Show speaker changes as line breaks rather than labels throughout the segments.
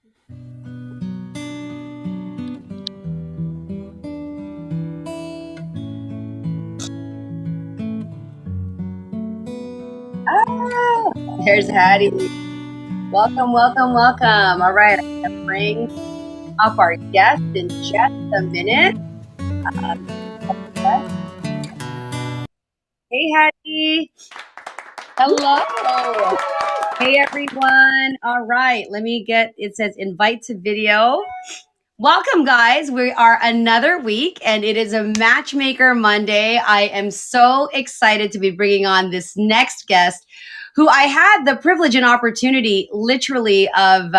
Ah, there's Hattie. Welcome, welcome, welcome. All right, I'm going to bring up our guest in just a minute. Hey, Hattie.
Hello.
Hey, everyone. All right, it says invite to video. Welcome, guys. We are another week, and it is a Matchmaker Monday. I am so excited to be bringing on this next guest, who I had the privilege and opportunity, literally, of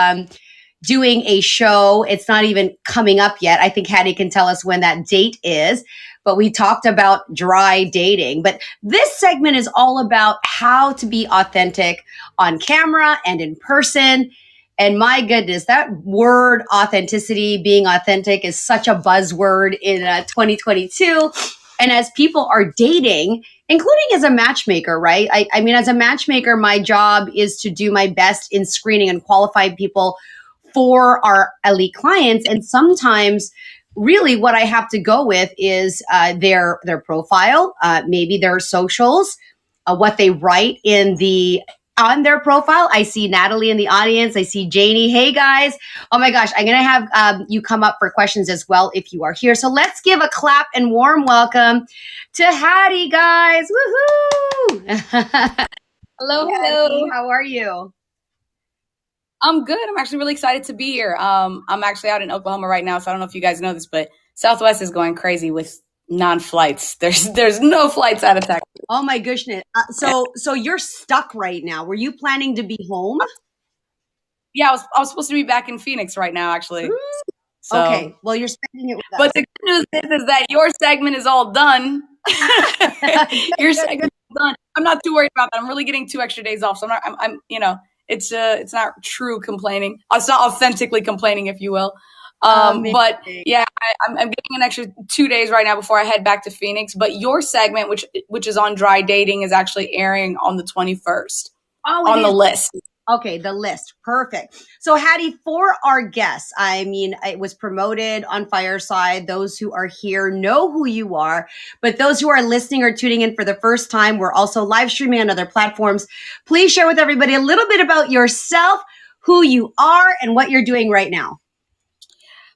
doing a show. It's not even coming up yet. I think Hattie can tell us when that date is. But we talked about dry dating. But this segment is all about how to be authentic on camera and in person. And my goodness, that word authenticity, being authentic, is such a buzzword in 2022. And as people are dating, including as a matchmaker, right? I mean, as a matchmaker, my job is to do my best in screening and qualifying people for our elite clients. And sometimes really what I have to go with is their profile, maybe their socials, what they write on their profile. I see Natalie in the audience. I see Janie. Hey, guys. Oh, my gosh. I'm going to have you come up for questions as well if you are here. So let's give a clap and warm welcome to Hattie, guys. Woohoo!
Hello,
Hattie,
hello.
how are you?
I'm good. I'm actually really excited to be here. I'm actually out in Oklahoma right now, so I don't know if you guys know this, but Southwest is going crazy with non-flights. There's no flights out of Texas.
Oh my goodness. So you're stuck right now. Were you planning to be home?
Yeah, I was supposed to be back in Phoenix right now, actually.
So, okay. Well, you're spending it with us.
But the good news is that your segment is all done. Your segment is done. I'm not too worried about that. I'm really getting 2 extra days off, so I'm it's not true complaining. It's not authentically complaining, if you will. But yeah, I'm getting an extra 2 days right now before I head back to Phoenix. But your segment, which is on dry dating, is actually airing on the 21st on the list.
Okay, the list. Perfect. So Hattie, for our guests, I mean, it was promoted on Fireside. Those who are here know who you are, but those who are listening or tuning in for the first time, we're also live streaming on other platforms. Please share with everybody a little bit about yourself, who you are, and what you're doing right now.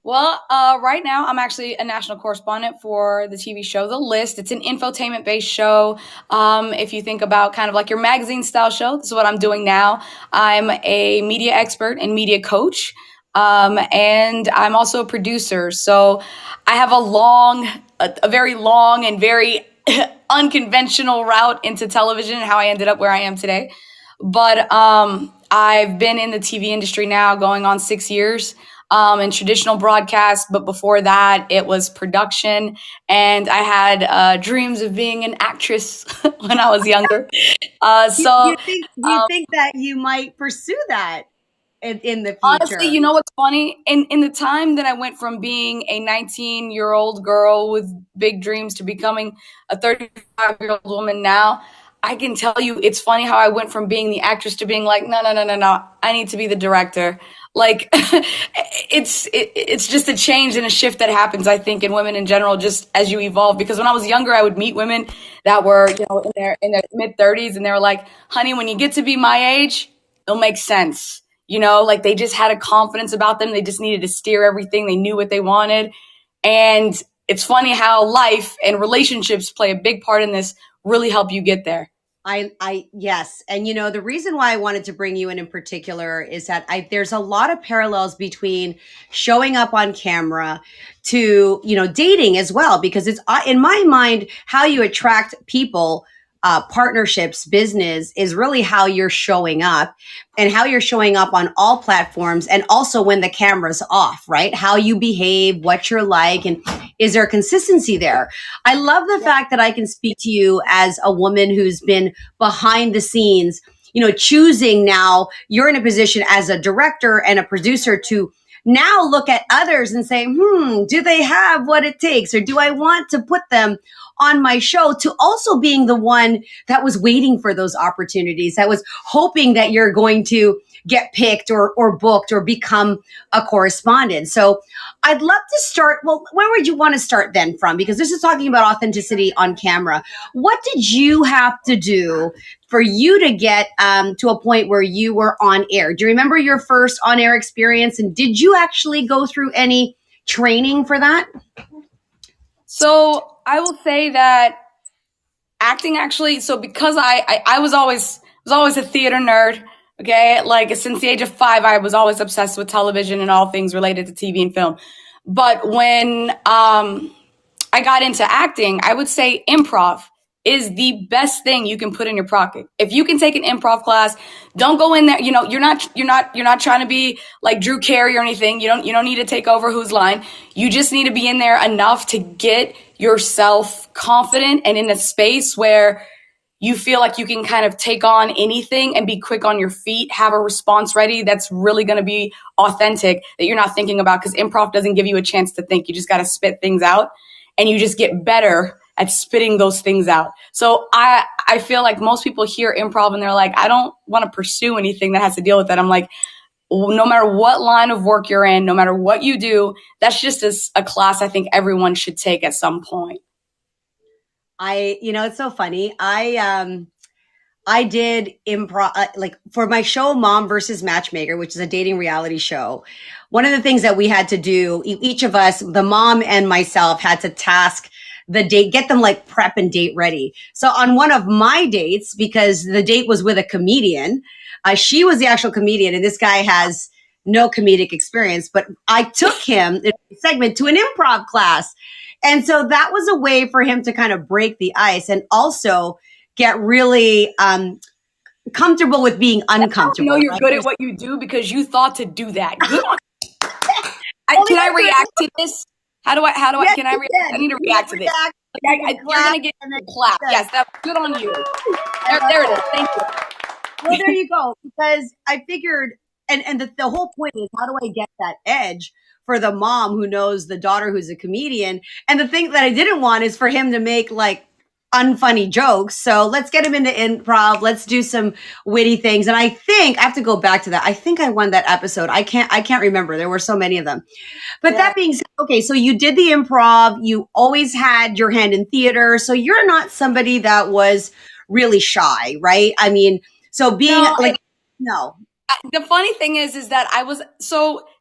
Well, right now I'm actually a national correspondent for the TV show The List. It's an infotainment-based show. If you think about kind of like your magazine style show, this is what I'm doing now. I'm a media expert and media coach. And I'm also a producer. So I have a very long and very unconventional route into television and how I ended up where I am today. But I've been in the TV industry now going on 6 years. In traditional broadcast, but before that, it was production, and I had dreams of being an actress when I was younger.
Do you think that you might pursue that in the future?
Honestly, you know what's funny? In the time that I went from being a 19-year-old girl with big dreams to becoming a 35-year-old woman now, I can tell you it's funny how I went from being the actress to being like, no, I need to be the director. Like it's just a change and a shift that happens, I think, in women in general, just as you evolve. Because when I was younger, I would meet women that were, in their mid-30s, and they were like, honey, when you get to be my age, it'll make sense. Like they just had a confidence about them. They just needed to steer everything. They knew what they wanted. And it's funny how life and relationships play a big part in this, really help you get there.
Yes. And the reason why I wanted to bring you in particular is that there's a lot of parallels between showing up on camera to, dating as well, because it's in my mind, how you attract people, partnerships, business is really how you're showing up and how you're showing up on all platforms. And also when the camera's off, right? How you behave, what you're like, and is there consistency there? I love the fact that I can speak to you as a woman who's been behind the scenes, choosing now you're in a position as a director and a producer to now look at others and say, do they have what it takes? Or do I want to put them on my show, to also being the one that was waiting for those opportunities, that was hoping that you're going to get picked or booked or become a correspondent. So I'd love to start. Well, where would you want to start then from? Because this is talking about authenticity on camera. What did you have to do for you to get to a point where you were on air? Do you remember your first on air experience? And did you actually go through any training for that?
So I will say that acting actually, so because I was always a theater nerd. Okay. Like since the age of 5, I was always obsessed with television and all things related to TV and film. But when I got into acting, I would say improv is the best thing you can put in your pocket. If you can take an improv class, don't go in there. You know, you're not trying to be like Drew Carey or anything. You don't need to take over whose line. You just need to be in there enough to get yourself confident and in a space where you feel like you can kind of take on anything and be quick on your feet, have a response ready that's really going to be authentic, that you're not thinking about, because improv doesn't give you a chance to think. You just got to spit things out, and you just get better at spitting those things out. So I feel like most people hear improv and they're like, I don't want to pursue anything that has to deal with that. I'm like, no matter what line of work you're in, no matter what you do, that's just a class I think everyone should take at some point.
It's so funny. I did improv, like for my show, Mom versus Matchmaker, which is a dating reality show. One of the things that we had to do, each of us, the mom and myself, had to task the date, get them like prep and date ready. So on one of my dates, because the date was with a comedian, she was the actual comedian and this guy has no comedic experience, but I took him in a segment to an improv class. And so that was a way for him to kind of break the ice and also get really comfortable with being uncomfortable.
You know you're good at what you do because you thought to do that. Good on. Can I react to this? How do I,
yes,
can I react? I need to react to this. You're going to get a clap. Yes, that's good on you. There it is. Thank you.
Well, there you go. Because I figured, and the whole point is, how do I get that edge for the mom who knows the daughter who's a comedian? And the thing that I didn't want is for him to make like unfunny jokes. So let's get him into improv. Let's do some witty things. And I think I have to go back to that. I think I won that episode. I can't remember. There were so many of them. But that being said, okay, so you did the improv. You always had your hand in theater. So you're not somebody that was really shy, right? I mean, so being no.
The funny thing is that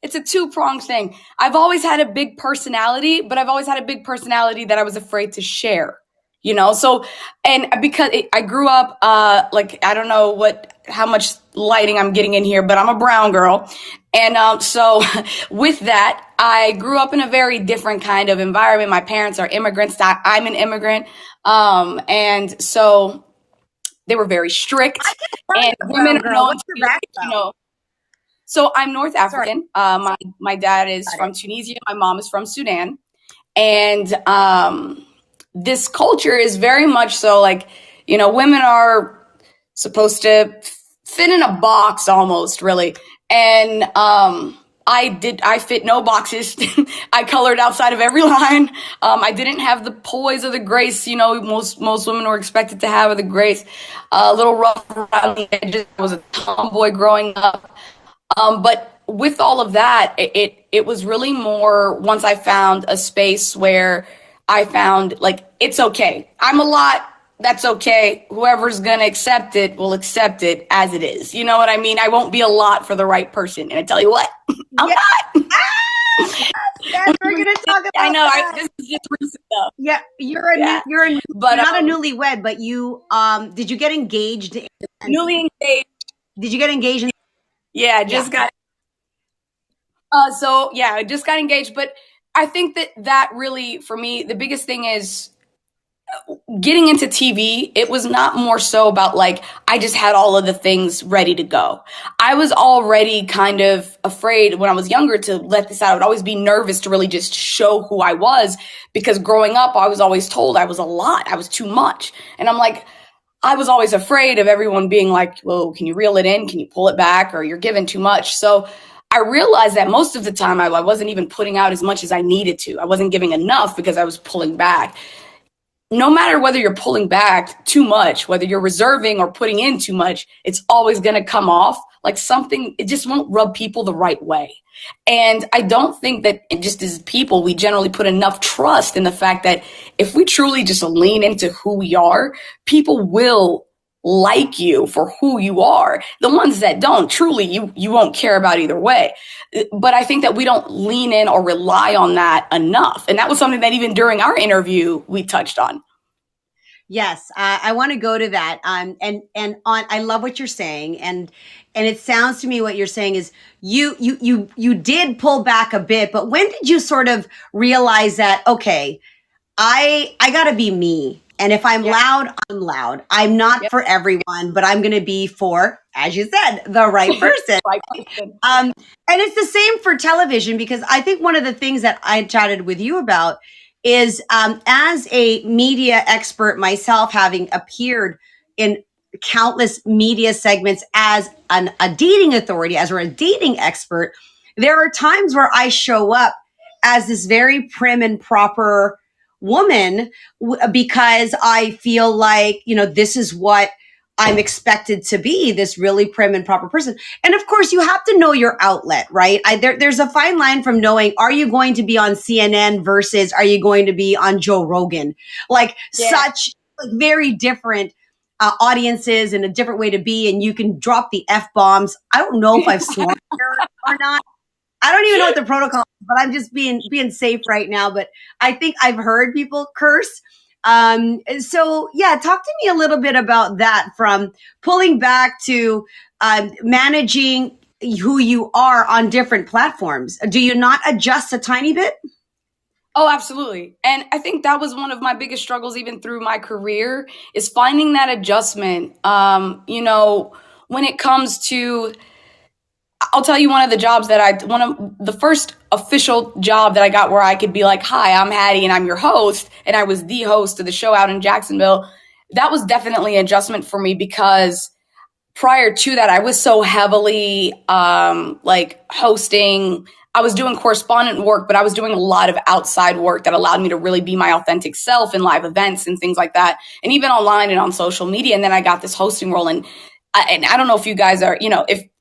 it's a two-pronged thing. I've always had a big personality, but I've always had a big personality that I was afraid to share. You know, so, and because I grew up, like, I don't know how much lighting I'm getting in here, but I'm a brown girl. And, so with that, I grew up in a very different kind of environment. My parents are immigrants. I'm an immigrant. And so they were very strict, and women so I'm North African. My dad is from Tunisia. My mom is from Sudan. And, this culture is very much so like, women are supposed to fit in a box almost, really. And I fit no boxes. I colored outside of every line. I didn't have the poise or the grace, most women were expected to have, or the grace. A little rough around the edges. I was a tomboy growing up. But with all of that, it was really more once I found a space where I found like, it's okay. I'm a lot. That's okay. Whoever's going to accept it will accept it as it is. You know what I mean? I won't be a lot for the right person. And I tell you what, I'm not.
Yes, we're going to talk about
I know.
that.
This is just recent stuff.
Yeah, you're not a newlywed, but you, did you get engaged?
Newly engaged.
Did you get engaged?
Yeah, just got. I just got engaged, but I think that really, for me, the biggest thing is getting into TV. It was not more so about like, I just had all of the things ready to go. I was already kind of afraid when I was younger to let this out. I would always be nervous to really just show who I was, because growing up, I was always told I was a lot. I was too much. And I'm like, I was always afraid of everyone being like, whoa, can you reel it in? Can you pull it back? Or you're giving too much. So I realized that most of the time I wasn't even putting out as much as I needed to. I wasn't giving enough because I was pulling back. No matter whether you're pulling back too much, whether you're reserving or putting in too much, it's always going to come off like something, it just won't rub people the right way. And I don't think that just as people, we generally put enough trust in the fact that if we truly just lean into who we are, people will like you for who you are. The ones that don't, truly, you won't care about either way. But I think that we don't lean in or rely on that enough. And that was something that even during our interview, we touched on.
Yes, I want to go to that. I love what you're saying, and it sounds to me what you're saying is you did pull back a bit, but when did you sort of realize that, okay, I got to be me, and if I'm loud, I'm loud. I'm not for everyone, but I'm going to be for, as you said, the right person. And it's the same for television, because I think one of the things that I chatted with you about is as a media expert myself, having appeared in countless media segments as a dating authority, as a dating expert, there are times where I show up as this very prim and proper woman because I feel like, this is what I'm expected to be, this really prim and proper person. And of course, you have to know your outlet, right? There's a fine line from knowing, are you going to be on CNN versus are you going to be on Joe Rogan? Such very different audiences and a different way to be. And you can drop the F-bombs. I don't know if I've sworn here or not. I don't even know what the protocol is, but I'm just being safe right now. But I think I've heard people curse. So yeah, talk to me a little bit about that, from pulling back to managing who you are on different platforms. Do you not adjust a tiny bit?
Oh, absolutely. And I think that was one of my biggest struggles, even through my career, is finding that adjustment. When it comes to, I'll tell you one of the first official job that I got where I could be like, hi, I'm Hattie and I'm your host. And I was the host of the show out in Jacksonville. That was definitely an adjustment for me, because prior to that, I was so heavily hosting. I was doing correspondent work, but I was doing a lot of outside work that allowed me to really be my authentic self in live events and things like that. And even online and on social media. And then I got this hosting role. And I don't know if you guys are,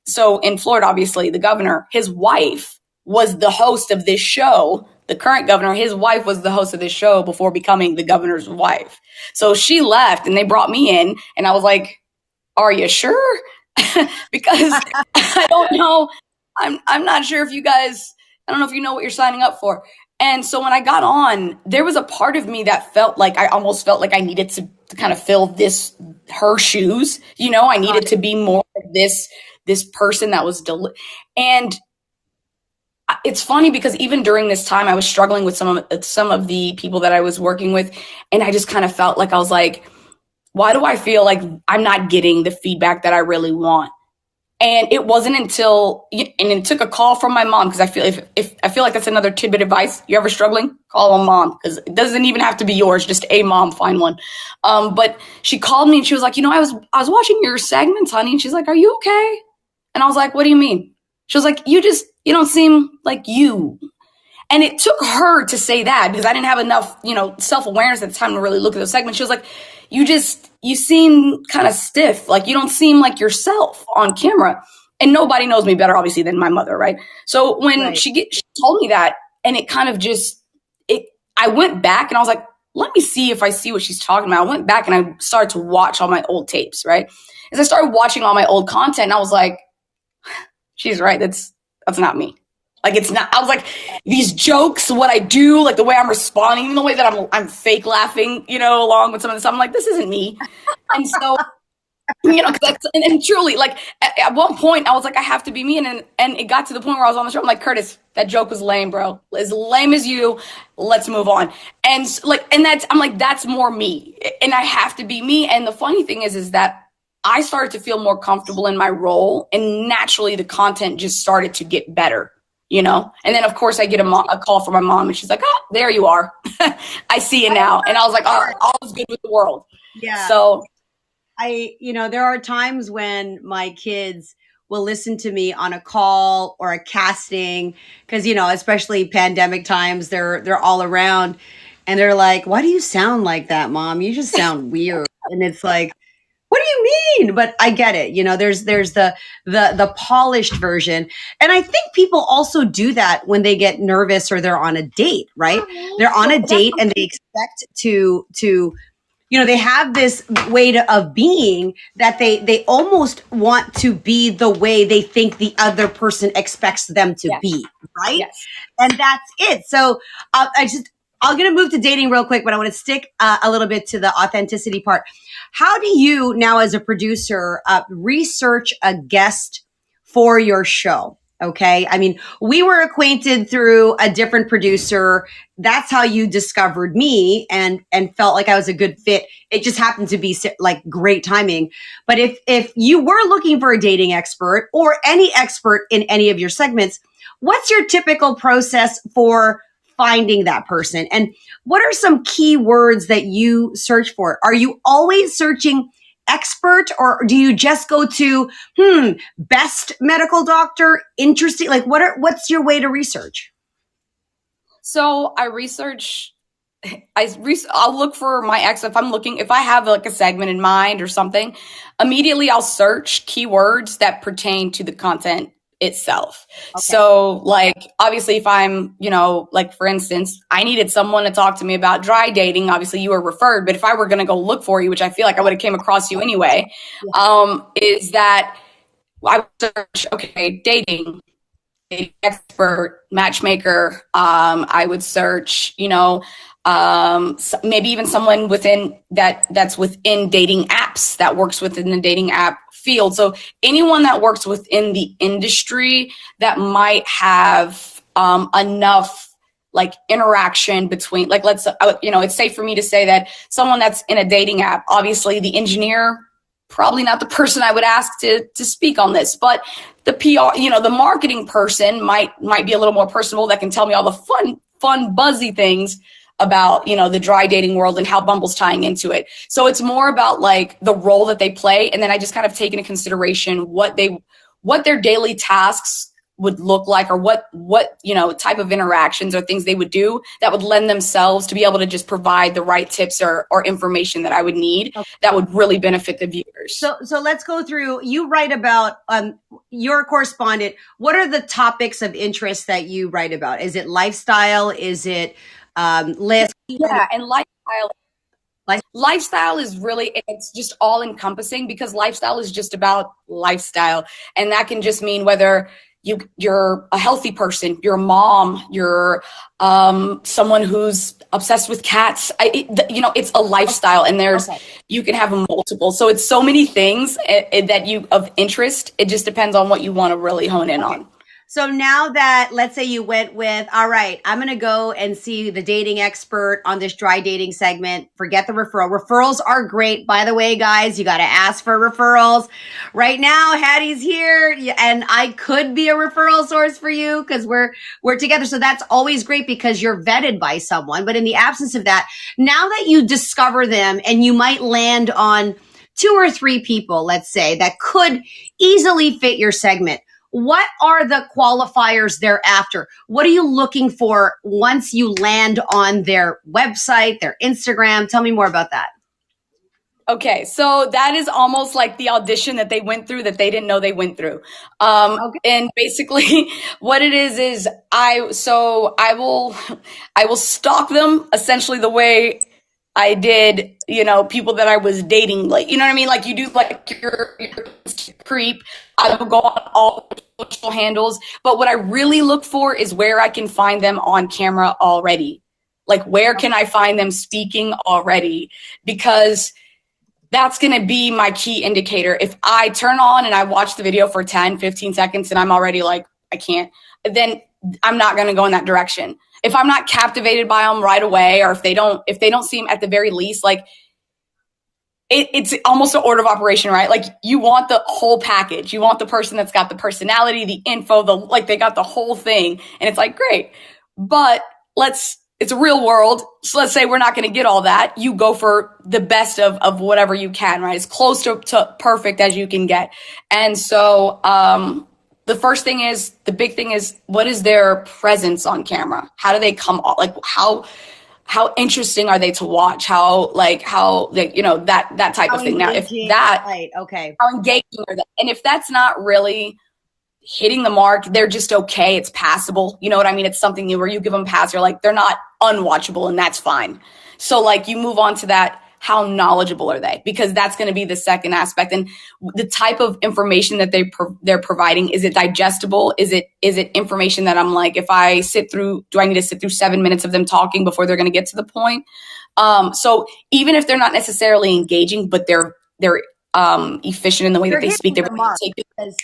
so in Florida, obviously, the governor, his wife was the host of this show. The current governor, his wife was the host of this show before becoming the governor's wife. So she left and they brought me in, and I was like, are you sure? Because I don't know. I'm not sure if you guys, I don't know if you know what you're signing up for. And so when I got on, there was a part of me that I almost felt like I needed to kind of fill her shoes. I needed to be more of this person that was, and it's funny because even during this time, I was struggling with some of the people that I was working with. And I just kind of felt like, I was like, why do I feel like I'm not getting the feedback that I really want? And it wasn't until, and it took a call from my mom, because I feel I feel like that's another tidbit advice. You ever struggling? Call a mom, because it doesn't even have to be yours. Just a mom, find one. But she called me and she was like, I was watching your segments, honey. And she's like, are you okay? And I was like, what do you mean? She was like, you don't seem like you. And it took her to say that, because I didn't have enough, self-awareness at the time to really look at those segments. She was like, you seem kind of stiff. Like, you don't seem like yourself on camera. And nobody knows me better, obviously, than my mother, right? So when she told me that, and it kind of I went back and I was like, let me see if I see what she's talking about. I went back and I started to watch all my old tapes, right? As I started watching all my old content, and I was like, she's right. That's not me. Like, it's not, I was like, these jokes, what I do, like the way I'm responding, even the way that I'm fake laughing, along with some of this, I'm like, this isn't me. And so, and truly, like, at one point I was like, I have to be me. And it got to the point where I was on the show. I'm like, Curtis, that joke was lame, bro. As lame as you, let's move on. And I'm like, that's more me, and I have to be me. And the funny thing is that I started to feel more comfortable in my role, and naturally the content just started to get better. And then of course I get a call from my mom, and she's like, oh, there you are. I see you now. And I was like, all is good with the world.
Yeah.
So
there are times when my kids will listen to me on a call or a casting, because, especially pandemic times, they're all around, and they're like, why do you sound like that, Mom? You just sound weird. And it's like, what do you mean? But I get it. You know, there's the polished version. And I think people also do that when they get nervous or they're on a date, right? They're on a date and they expect to you know, they have this way of being that they almost want to be the way they think the other person expects them to be, right?
Yes.
And that's it. So I'm going to move to dating real quick, but I want to stick a little bit to the authenticity part. How do you now, as a producer, research a guest for your show? Okay. I mean, we were acquainted through a different producer. That's how you discovered me and felt like I was a good fit. It just happened to be like great timing. But if you were looking for a dating expert or any expert in any of your segments, what's your typical process for finding that person? And what are some key words that you search for? Are you always searching expert, or do you just go to best medical doctor, interesting? Like what's your way to research?
So I'll look for my ex. If I have like a segment in mind or something, immediately I'll search keywords that pertain to the content itself. Okay. So like, obviously if I'm, you know, like for instance, I needed someone to talk to me about dry dating. Obviously you were referred, but if I were going to go look for you, which I feel like I would have came across you anyway, is that I would search, okay, dating expert, matchmaker. I would search, you know, maybe even someone within that's within dating apps, that works within the dating app field. So anyone that works within the industry that might have enough like interaction between, like, you know, it's safe for me to say that someone that's in a dating app, obviously the engineer, probably not the person I would ask to speak on this, but the PR, you know, the marketing person might be a little more personable, that can tell me all the fun, buzzy things about, you know, the dry dating world and how Bumble's tying into it. So it's more about like the role that they play. And then I just kind of take into consideration what their daily tasks would look like, or what, you know, type of interactions or things they would do that would lend themselves to be able to just provide the right tips or information that I would need that would really benefit the viewers.
So let's go through, you write about, you're a correspondent. What are the topics of interest that you write about? Is it lifestyle? Is it, list?
Yeah. And lifestyle is really, it's just all encompassing, because lifestyle is just about lifestyle. And that can just mean whether you're a healthy person, you're a mom, you're someone who's obsessed with cats. You know, it's a lifestyle, and you can have multiple. So it's so many things of interest. It just depends on what you want to really hone in on.
So now that, let's say you went with, all right, I'm going to go and see the dating expert on this dry dating segment. Forget the referral. Referrals are great. By the way, guys, you got to ask for referrals. Right now, Hattie's here, and I could be a referral source for you because we're together. So that's always great because you're vetted by someone. But in the absence of that, now that you discover them and you might land on 2 or 3 people, let's say, that could easily fit your segment, what are the qualifiers thereafter? What are you looking for once you land on their website, their Instagram? Tell me more about that.
Okay, so that is almost like the audition that they went through that they didn't know they went through. And basically what it is I will stalk them essentially the way I did, you know, people that I was dating, like, you know what I mean? Like you do like your creep. I will go on all social handles, but what I really look for is where I can find them on camera already. Like, where can I find them speaking already? Because that's going to be my key indicator. If I turn on and I watch the video for 10, 15 seconds and I'm already like, I can't, then I'm not going to go in that direction. If I'm not captivated by them right away, or if they don't seem at the very least, like it's almost an order of operation, right? Like you want the whole package. You want the person that's got the personality, the info, they got the whole thing. And it's like, great, but it's a real world. So let's say we're not going to get all that. You go for the best of whatever you can, right? As close to perfect as you can get. And so, the big thing is, what is their presence on camera? How do they come off? Like how how interesting are they to watch? How you know, that type of thing. Now, if that,
right, okay,
how engaging are they? And if that's not really hitting the mark, they're just okay. It's passable. You know what I mean? It's something new where you give them pass. You're like, they're not unwatchable, and that's fine. So like you move on to that. How knowledgeable are they? Because that's going to be the second aspect. And the type of information that they're providing, is it digestible? Is it information that I'm like, if I sit through, do I need to sit through 7 minutes of them talking before they're going to get to the point? So even if they're not necessarily engaging, but they're efficient in the way that they speak, they're going to take it.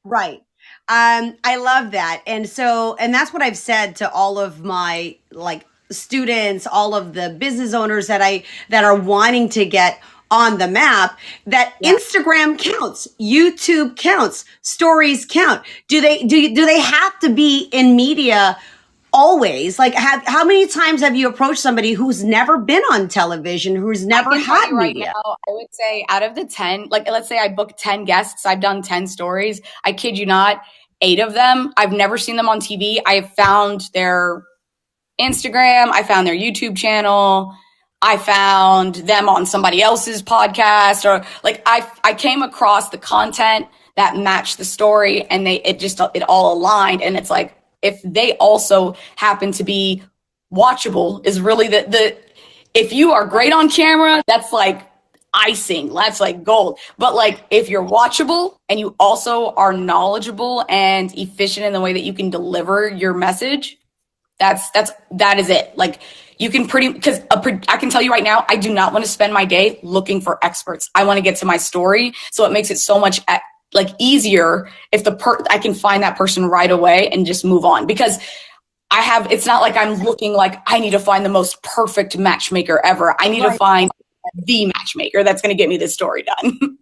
Right. I love that. And that's what I've said to all of my like students, all of the business owners that are wanting to get on the map, that Instagram counts, YouTube counts, stories count. Do they have to be in media always? Like, how many times have you approached somebody who's never been on television, who's never had media?
Right now, I would say out of the 10, like let's say I booked 10 guests, I've done 10 stories. I kid you not, 8 of them, I've never seen them on TV. I have found their Instagram, I found their YouTube channel, I found them on somebody else's podcast, or like I came across the content that matched the story, and it all aligned. And it's like, if they also happen to be watchable, is really the if you are great on camera, that's like icing, that's like gold. But like if you're watchable and you also are knowledgeable and efficient in the way that you can deliver your message, that is it. Like you can because I can tell you right now, I do not want to spend my day looking for experts. I want to get to my story. So it makes it so much like easier if I can find that person right away and just move on, because it's not like I'm looking like I need to find the most perfect matchmaker ever. I need to find the matchmaker that's going to get me this story done.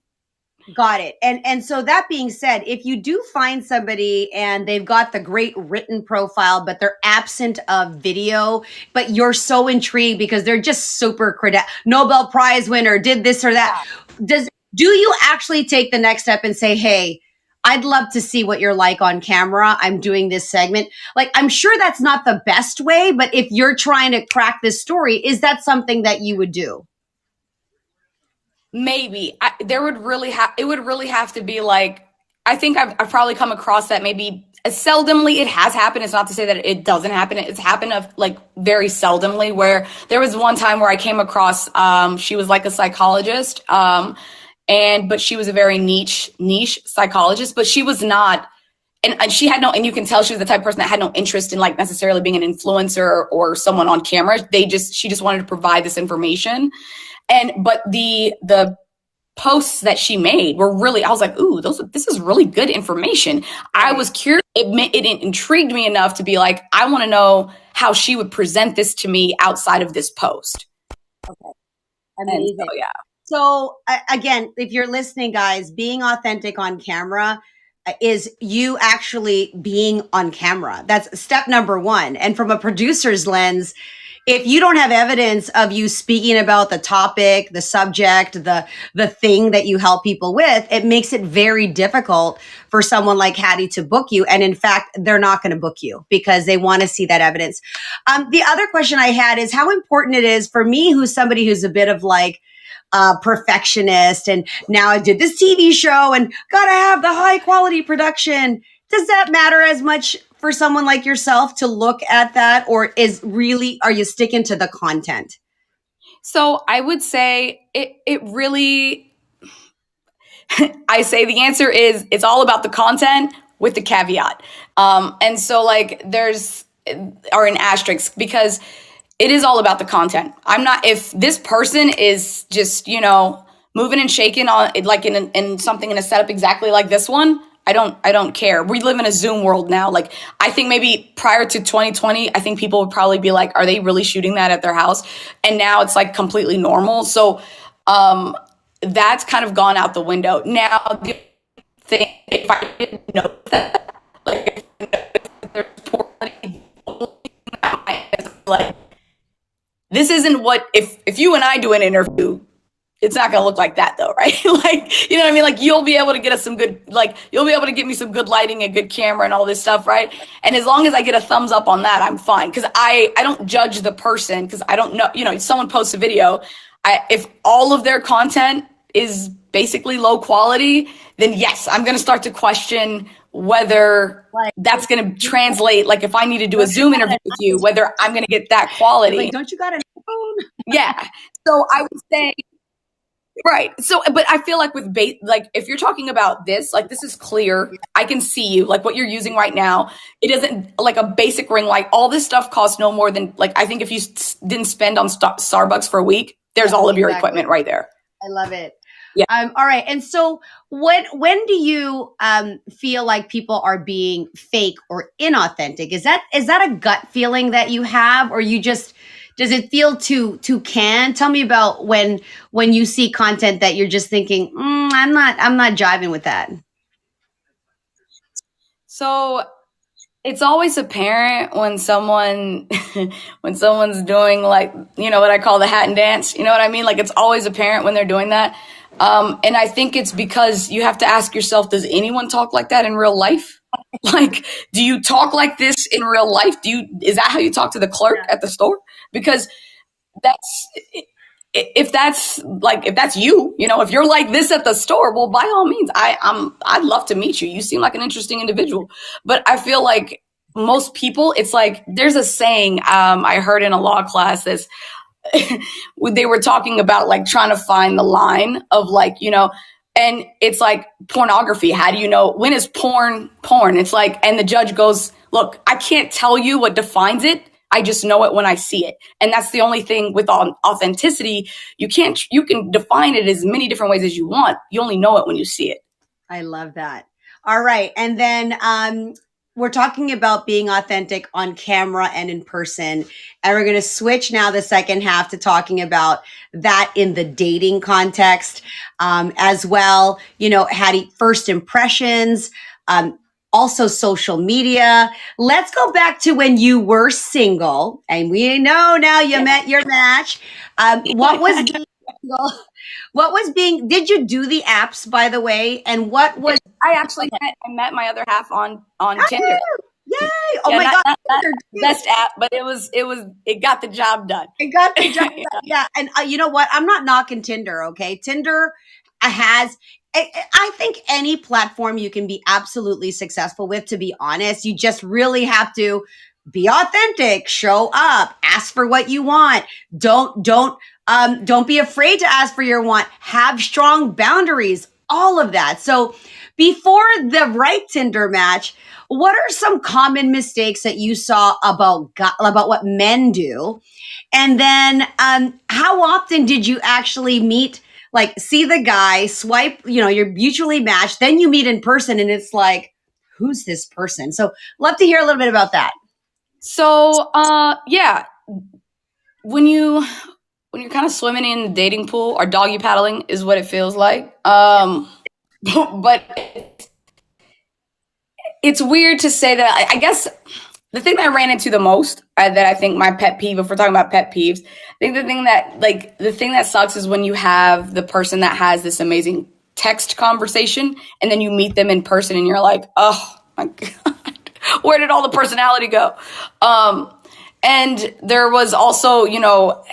Got it. And so that being said, if you do find somebody and they've got the great written profile, but they're absent of video, but you're so intrigued because they're just super Nobel Prize winner, did this or that. Do you actually take the next step and say, hey, I'd love to see what you're like on camera. I'm doing this segment. Like, I'm sure that's not the best way, but if you're trying to crack this story, is that something that you would do?
Maybe it would really have to be like, I think I've probably come across that maybe seldomly. It has happened. It's not to say that it doesn't happen. It's happened of like very seldomly, where there was one time where I came across, she was like a psychologist, but she was a very niche psychologist, but she was not, and she had and you can tell she was the type of person that had no interest in like necessarily being an influencer or someone on camera. She just wanted to provide this information. But the posts that she made were really, I was like, ooh, this is really good information. I was curious. It intrigued me enough to be like, I want to know how she would present this to me outside of this post.
Okay. Amazing.
So, yeah.
So again, if you're listening, guys, being authentic on camera is you actually being on camera. That's step number one. And from a producer's lens, if you don't have evidence of you speaking about the topic, the subject, the thing that you help people with, it makes it very difficult for someone like Hattie to book you. And in fact, they're not going to book you because they want to see that evidence. The other question I had is how important it is for me, who's somebody who's a bit of like perfectionist, and now I did this TV show and gotta have the high quality production. Does that matter as much for someone like yourself to look at that, or are you sticking to the content?
So I would say it really, I say the answer is it's all about the content with the caveat. And so like an asterisk, because it is all about the content. If this person is just, moving and shaking on like in something in a setup exactly like this one, I don't care. We live in a Zoom world now. Like, I think maybe prior to 2020, I think people would probably be like, are they really shooting that at their house? And now it's like completely normal. So that's kind of gone out the window. Now, the thing, if I didn't know that, like, if there's poor like, this isn't what, if you and I do an interview, it's not going to look like that though, right? Like, you know what I mean? Like you'll be able to get us some good, like you'll be able to get me some good lighting and good camera and all this stuff, right? And as long as I get a thumbs up on that, I'm fine. Cause I don't judge the person cause I don't know, you know, someone posts a video, if all of their content is basically low quality, then yes, I'm going to start to question whether that's going to translate. Like if I need to do a Zoom interview with you, whether I'm going to get that quality.
Like, don't you got an iPhone?
Yeah. So I would say, right. So, but I feel like with like if you're talking about this, like this is clear. I can see you, like what you're using right now. It isn't like a basic ring light. All this stuff costs no more than like, I think if you didn't spend on Starbucks for a week, there's all of your equipment right there.
I love it.
Yeah.
All right. And so when do you feel like people are being fake or inauthentic? Is that a gut feeling that you have, or you just, does it feel too canned? Tell me about when you see content that you're just thinking, I'm not jiving with that.
So it's always apparent when someone's doing like, you know, what I call the hat and dance. You know what I mean? Like it's always apparent when they're doing that. And I think it's because you have to ask yourself, does anyone talk like that in real life? Like, do you talk like this in real life? Is that how you talk to the clerk at the store? Because if that's you, you know, if you're like this at the store, well, by all means, I'd love to meet you. You seem like an interesting individual. But I feel like most people, it's like, there's a saying, I heard in a law class that's, they were talking about like trying to find the line of like, you know, and it's like pornography. How do you know when is porn? It's like, and the judge goes, look, I can't tell you what defines it. I just know it when I see it. And that's the only thing with authenticity. You can define it as many different ways as you want. You only know it when you see it.
I love that. All right. And then we're talking about being authentic on camera and in person. And we're going to switch now the second half to talking about that in the dating context as well. You know, Hattie, first impressions, also social media. Let's go back to when you were single. And we know now you met your match. What was being single? What was being, did you do the apps, by the way? And what was...
I actually met my other half on Tinder.
Yay! Oh my God.
Not the best app, but it got the job done.
It got the job done. Yeah. And you know what? I'm not knocking Tinder, okay? Tinder has, I think any platform you can be absolutely successful with, to be honest. You just really have to be authentic, show up, ask for what you want. Don't be afraid to ask for your want. Have strong boundaries, all of that. So before the right Tinder match, what are some common mistakes that you saw about what men do? And then how often did you actually meet, like see the guy, swipe, you know, you're mutually matched, then you meet in person and it's like, who's this person? So love to hear a little bit about that.
So, yeah, when you're kind of swimming in the dating pool, or doggy paddling is what it feels like. But it's weird to say that. I guess the thing that I ran into the most, that I think my pet peeve, if we're talking about pet peeves, I think the thing that sucks is when you have the person that has this amazing text conversation and then you meet them in person and you're like, oh my God, where did all the personality go? And there was also, you know,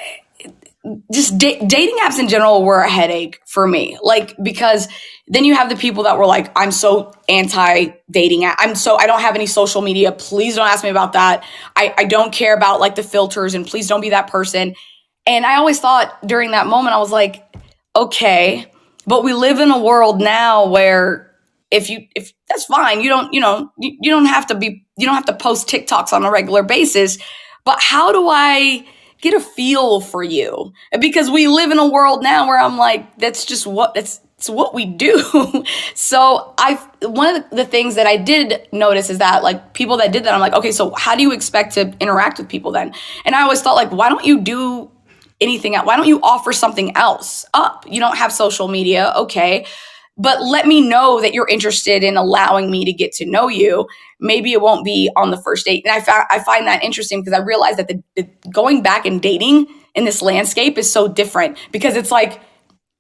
just dating apps in general were a headache for me. Like, because then you have the people that were like, I'm so anti-dating app. I don't have any social media. Please don't ask me about that. I don't care about like the filters, and please don't be that person. And I always thought during that moment, I was like, okay, but we live in a world now where if that's fine, you don't have to post TikToks on a regular basis, but how do I get a feel for you? Because we live in a world now where I'm like, it's what we do. So one of the things that I did notice is that like people that did that, I'm like, okay, so how do you expect to interact with people then? And I always thought like, why don't you do anything else? Why don't you offer something else up? You don't have social media. Okay. But let me know that you're interested in allowing me to get to know you. Maybe it won't be on the first date. And I find that interesting because I realize that the going back and dating in this landscape is so different, because it's like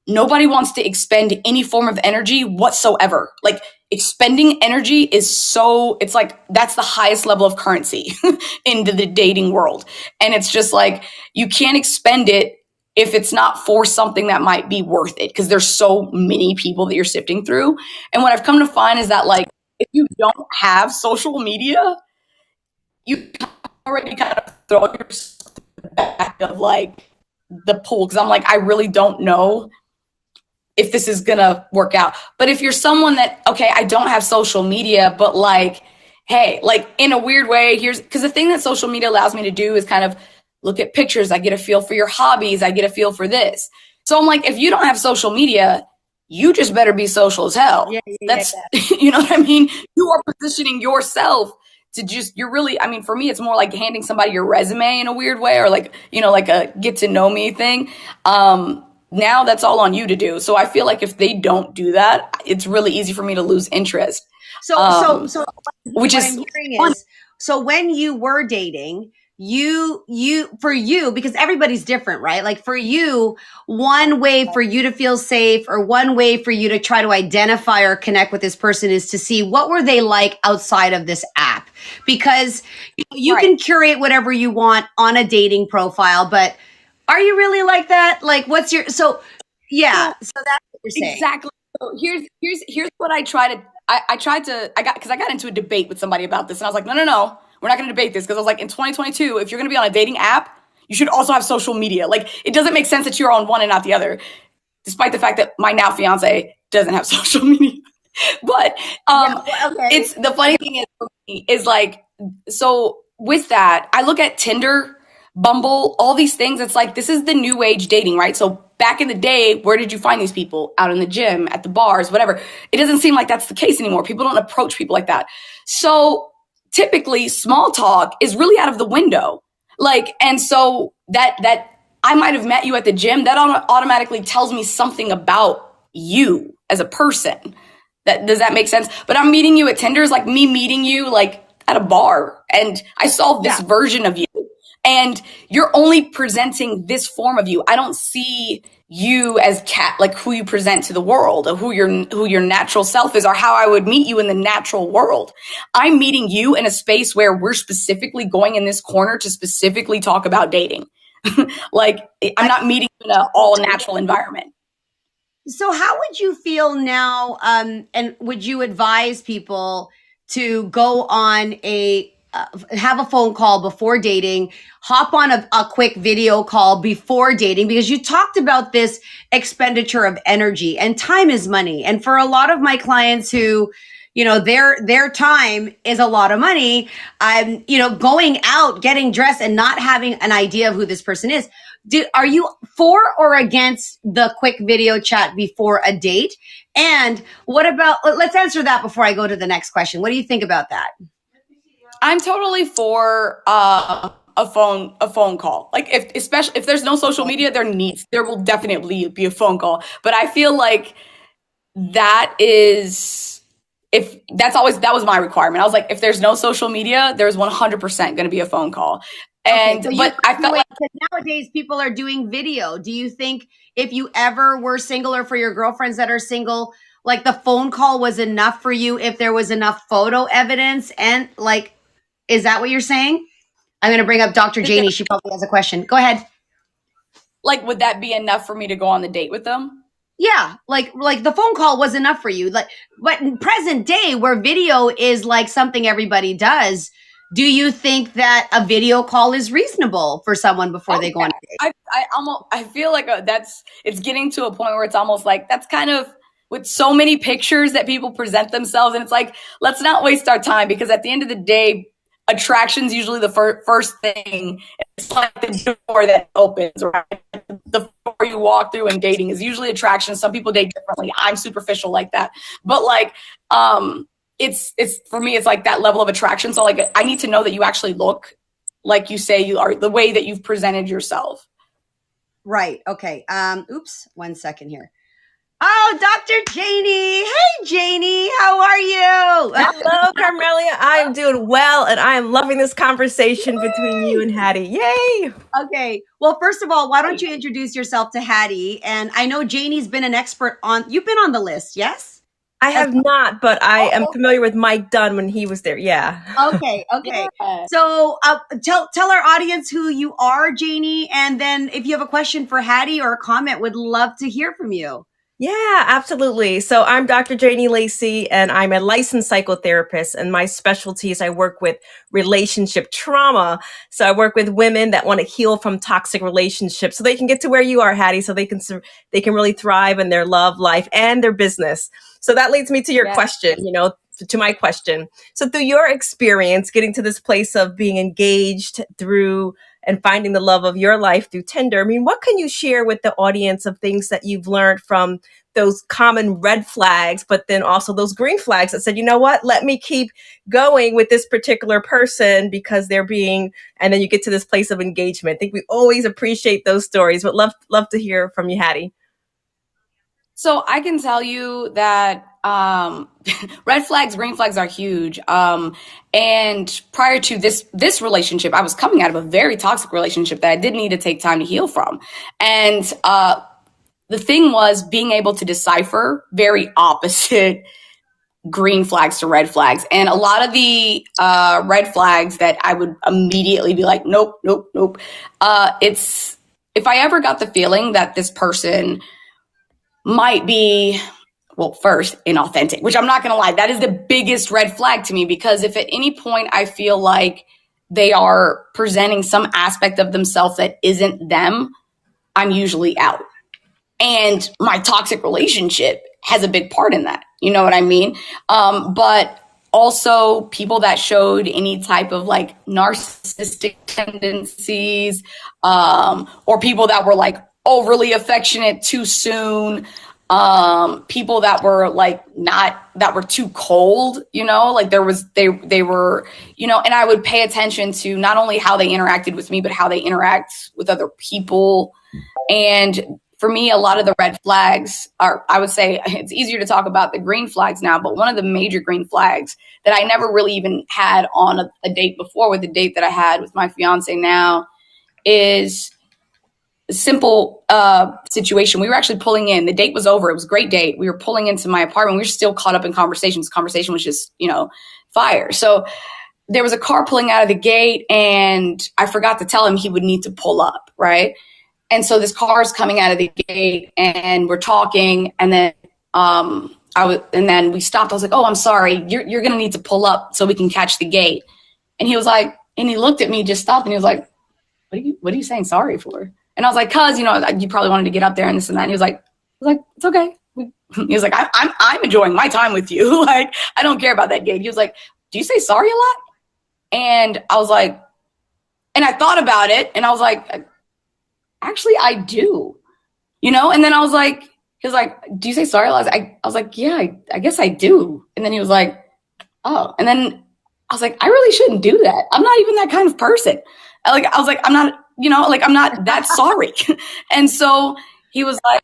nobody wants to expend any form of energy whatsoever. Like expending energy is so, it's like, that's the highest level of currency in the dating world. And it's just like, you can't expend it if it's not for something that might be worth it, because there's so many people that you're sifting through. And what I've come to find is that, like, if you don't have social media, you already kind of throw yourself to the back of like the pool, because I'm like, I really don't know if this is gonna work out. But if you're someone that, okay, I don't have social media, but like, hey, like in a weird way, here's, because the thing that social media allows me to do is kind of look at pictures. I get a feel for your hobbies. I get a feel for this. So I'm like, if you don't have social media, you just better be social as hell. That's, you know what I mean? You are positioning yourself to just, you're really, I mean, for me, it's more like handing somebody your resume in a weird way, or like, you know, like a get to know me thing. Now that's all on you to do. So I feel like if they don't do that, it's really easy for me to lose interest.
So
which
what
is
I'm hearing is, so when you were dating, for you, because everybody's different, right? Like for you, one way for you to feel safe, or one way for you to try to identify or connect with this person, is to see what were they like outside of this app. Because you can curate whatever you want on a dating profile, but are you really like that? Like what's your, so that's what you're saying.
Exactly. So here's what I tried to, because I got into a debate with somebody about this, and I was like, no, we're not going to debate this, because I was like, in 2022, if you're going to be on a dating app, you should also have social media. Like, it doesn't make sense that you're on one and not the other, despite the fact that my now fiance doesn't have social media. But it's, the funny thing is, for me, is like, so with that, I look at Tinder, Bumble, all these things. It's like, this is the new age dating, right? So back in the day, where did you find these people? Out in the gym, at the bars, whatever. It doesn't seem like that's the case anymore. People don't approach people like that. So typically small talk is really out of the window. Like, and so that I might have met you at the gym, that automatically tells me something about you as a person. Does that make sense? But I'm meeting you at Tinder is like me meeting you like at a bar, and I saw this version of you, and you're only presenting this form of you. I don't see you as like who you present to the world, or who your natural self is, or how I would meet you in the natural world. I'm meeting you in a space where we're specifically going in this corner to specifically talk about dating. Like, I'm not meeting you in an all natural environment.
So how would you feel now? And would you advise people to go on have a phone call before dating, hop on a quick video call before dating? Because you talked about this expenditure of energy, and time is money. And for a lot of my clients who, you know, their time is a lot of money, you know, going out, getting dressed, and not having an idea of who this person is. Are you for or against the quick video chat before a date? And what about, let's answer that before I go to the next question. What do you think about that?
I'm totally for a phone call. Like, especially if there's no social media, there will definitely be a phone call. But I feel like that was my requirement. I was like, if there's no social media, there's 100% going to be a phone call. And but I felt like
nowadays people are doing video. Do you think if you ever were single, or for your girlfriends that are single, like the phone call was enough for you if there was enough photo evidence? And like, is that what you're saying? I'm going to bring up Dr. Janie. She probably has a question. Go ahead.
Like, would that be enough for me to go on the date with them?
Yeah, like the phone call was enough for you. Like, but in present day, where video is like something everybody does, do you think that a video call is reasonable for someone before they go on a date?
I feel like it's getting to a point where it's almost like, that's kind of, with so many pictures that people present themselves, and it's like, let's not waste our time, because at the end of the day, attraction's usually the first thing. It's like the door that opens, right? The door you walk through in dating is usually attraction. Some people date differently. I'm superficial like that. But like, it's for me, it's like that level of attraction. So like, I need to know that you actually look like you say you are, the way that you've presented yourself.
Right. Okay. Oops. 1 second here. Oh, Dr. Janie. Hey, Janie. How are you?
Hello, Carmelia. I am doing well, and I am loving this conversation between you and Hattie. Yay!
Okay. Well, first of all, why don't you introduce yourself to Hattie? And I know Janie's been an expert you've been on the list, yes?
I have not, but I am familiar with Mike Dunn when he was there. Yeah.
Okay. Yeah. So tell our audience who you are, Janie, and then if you have a question for Hattie or a comment, would love to hear from you.
Yeah, absolutely. So I'm Dr. Janie Lacey, and I'm a licensed psychotherapist, and my specialty is I work with relationship trauma. So I work with women that want to heal from toxic relationships so they can get to where you are, Hattie, so they can really thrive in their love life and their business. So that leads me to your question, to my question. So through your experience getting to this place of being engaged through and finding the love of your life through Tinder, I mean, what can you share with the audience of things that you've learned from those common red flags, but then also those green flags that said, you know what, let me keep going with this particular person because they're being, and then you get to this place of engagement. I think we always appreciate those stories, but love to hear from you, Hattie.
So I can tell you that red flags, green flags are huge. And prior to this relationship, I was coming out of a very toxic relationship that I did need to take time to heal from. And the thing was being able to decipher very opposite green flags to red flags. And a lot of the red flags that I would immediately be like, nope. It's if I ever got the feeling that this person might be, well, first, inauthentic, which I'm not going to lie, that is the biggest red flag to me, because if at any point I feel like they are presenting some aspect of themselves that isn't them, I'm usually out. And my toxic relationship has a big part in that. You know what I mean? But also people that showed any type of like narcissistic tendencies, or people that were like overly affectionate too soon, people that were like that were too cold, like they were, and I would pay attention to not only how they interacted with me, but how they interact with other people. And for me, a lot of the red flags are, I would say it's easier to talk about the green flags now, but one of the major green flags that I never really even had on a date before, with the date that I had with my fiance now, is a simple situation. We were actually pulling in. The date was over. It was a great date. We were pulling into my apartment. We were still caught up in conversations. Conversation was just, fire. So there was a car pulling out of the gate, and I forgot to tell him he would need to pull up, right? And so this car is coming out of the gate, and we're talking, and then and then we stopped. I was like, "Oh, I'm sorry. You're going to need to pull up so we can catch the gate." And he was like, and he looked at me, just stopped, and he was like, "What are you saying sorry for?" And I was like, "Cause you probably wanted to get up there and this and that." And he was like, "It's okay." He was like, "I'm enjoying my time with you. Like, I don't care about that gate." He was like, "Do you say sorry a lot?" And I was like, and I thought about it, and I was like, actually, I do, and then I was like, he was like, "Do you say sorry a lot?" I was like, "Yeah, I guess I do." And then he was like, "Oh," and then I was like, "I really shouldn't do that. I'm not even that kind of person." I was like, "I'm not, I'm not that sorry." And so he was like,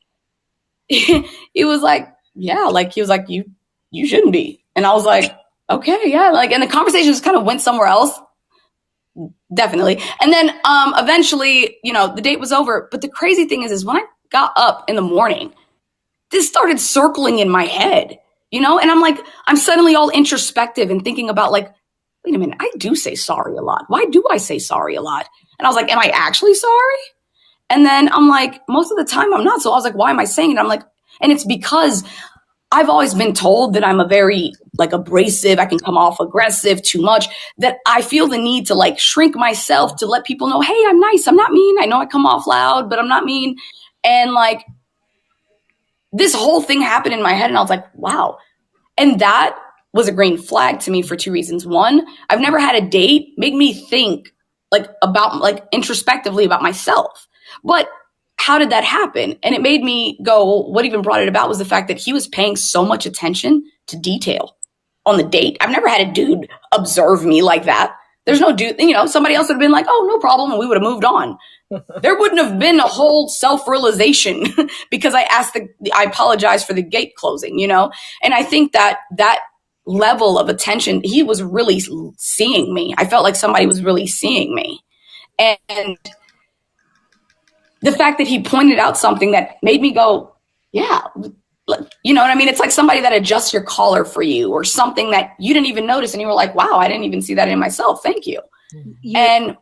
"Yeah," like he was like, you shouldn't be." And I was like, "Okay, yeah." Like, and the conversation just kind of went somewhere else. Definitely. And then eventually, the date was over. But the crazy thing is when I got up in the morning, this started circling in my head, and I'm like, I'm suddenly all introspective and thinking about like, wait a minute, I do say sorry a lot. Why do I say sorry a lot? And I was like, am I actually sorry? And then I'm like, most of the time I'm not. So I was like, why am I saying it? I'm like, and it's because I've always been told that I'm a very like abrasive, I can come off aggressive too much, that I feel the need to like shrink myself to let people know, hey, I'm nice. I'm not mean. I know I come off loud, but I'm not mean. And like this whole thing happened in my head, and I was like, wow. And that was a green flag to me for two reasons. One, I've never had a date make me think like about like introspectively about myself. But how did that happen? And it made me go, what even brought it about was the fact that he was paying so much attention to detail on the date. I've never had a dude observe me like that. There's no dude, somebody else would have been like, oh, no problem. And we would have moved on. there wouldn't have been a whole self-realization because I apologized for the gate closing, you know? And I think that level of attention, he was really seeing me. I felt like somebody was really seeing me. And the fact that he pointed out something that made me go, yeah, you know what I mean? It's like somebody that adjusts your collar for you or something that you didn't even notice. And you were like, wow, I didn't even see that in myself. Thank you. And